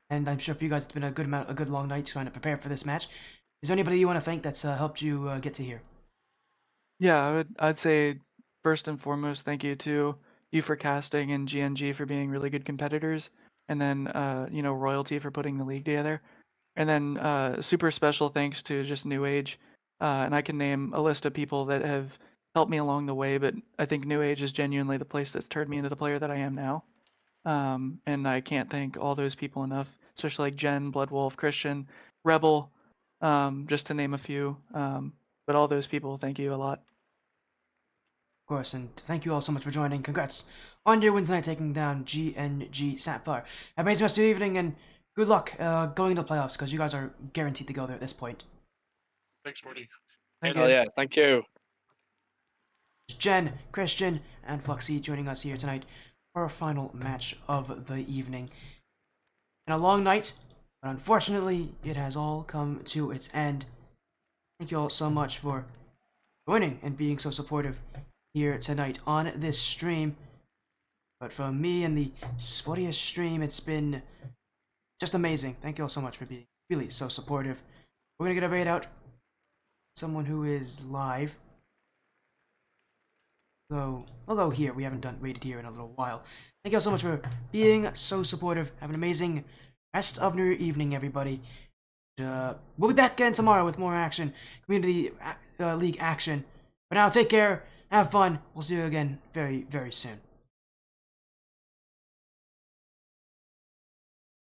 and I'm sure for you guys it's been a good long night trying to prepare for this match. Is there anybody you want to thank that's helped you get to here? Yeah, I'd say first and foremost, thank you to you for casting and GNG for being really good competitors, and then Royalty for putting the league together, and then super special thanks to just New Age, and I can name a list of people that have helped me along the way, but I think New Age is genuinely the place that's turned me into the player that I am now, and I can't thank all those people enough, especially like Jen, Bloodwolf, Christian, Rebel, just to name a few, but all those people, thank you a lot. Of course, and thank you all so much for joining. Congrats on your win tonight, taking down GNG Sapphire. Have a amazing rest of your evening, and good luck going into the playoffs, because you guys are guaranteed to go there at this point. Thanks, Morty. Thank Oh you. yeah, thank you. Jen, Christian, and Fluxy joining us here tonight for our final match of the evening. And a long night, but unfortunately, it has all come to its end. Thank you all so much for joining and being so supportive here tonight on this stream. But from me and the Spottiest stream, it's been just amazing. Thank you all so much for being really so supportive. We're gonna get a raid out. Someone who is live. So we'll go here. We haven't done rated here in a little while. Thank you all so much for being so supportive. Have an amazing rest of your evening, everybody. We'll be back again tomorrow with more action, community league action. But now, take care, have fun. We'll see you again very, very soon.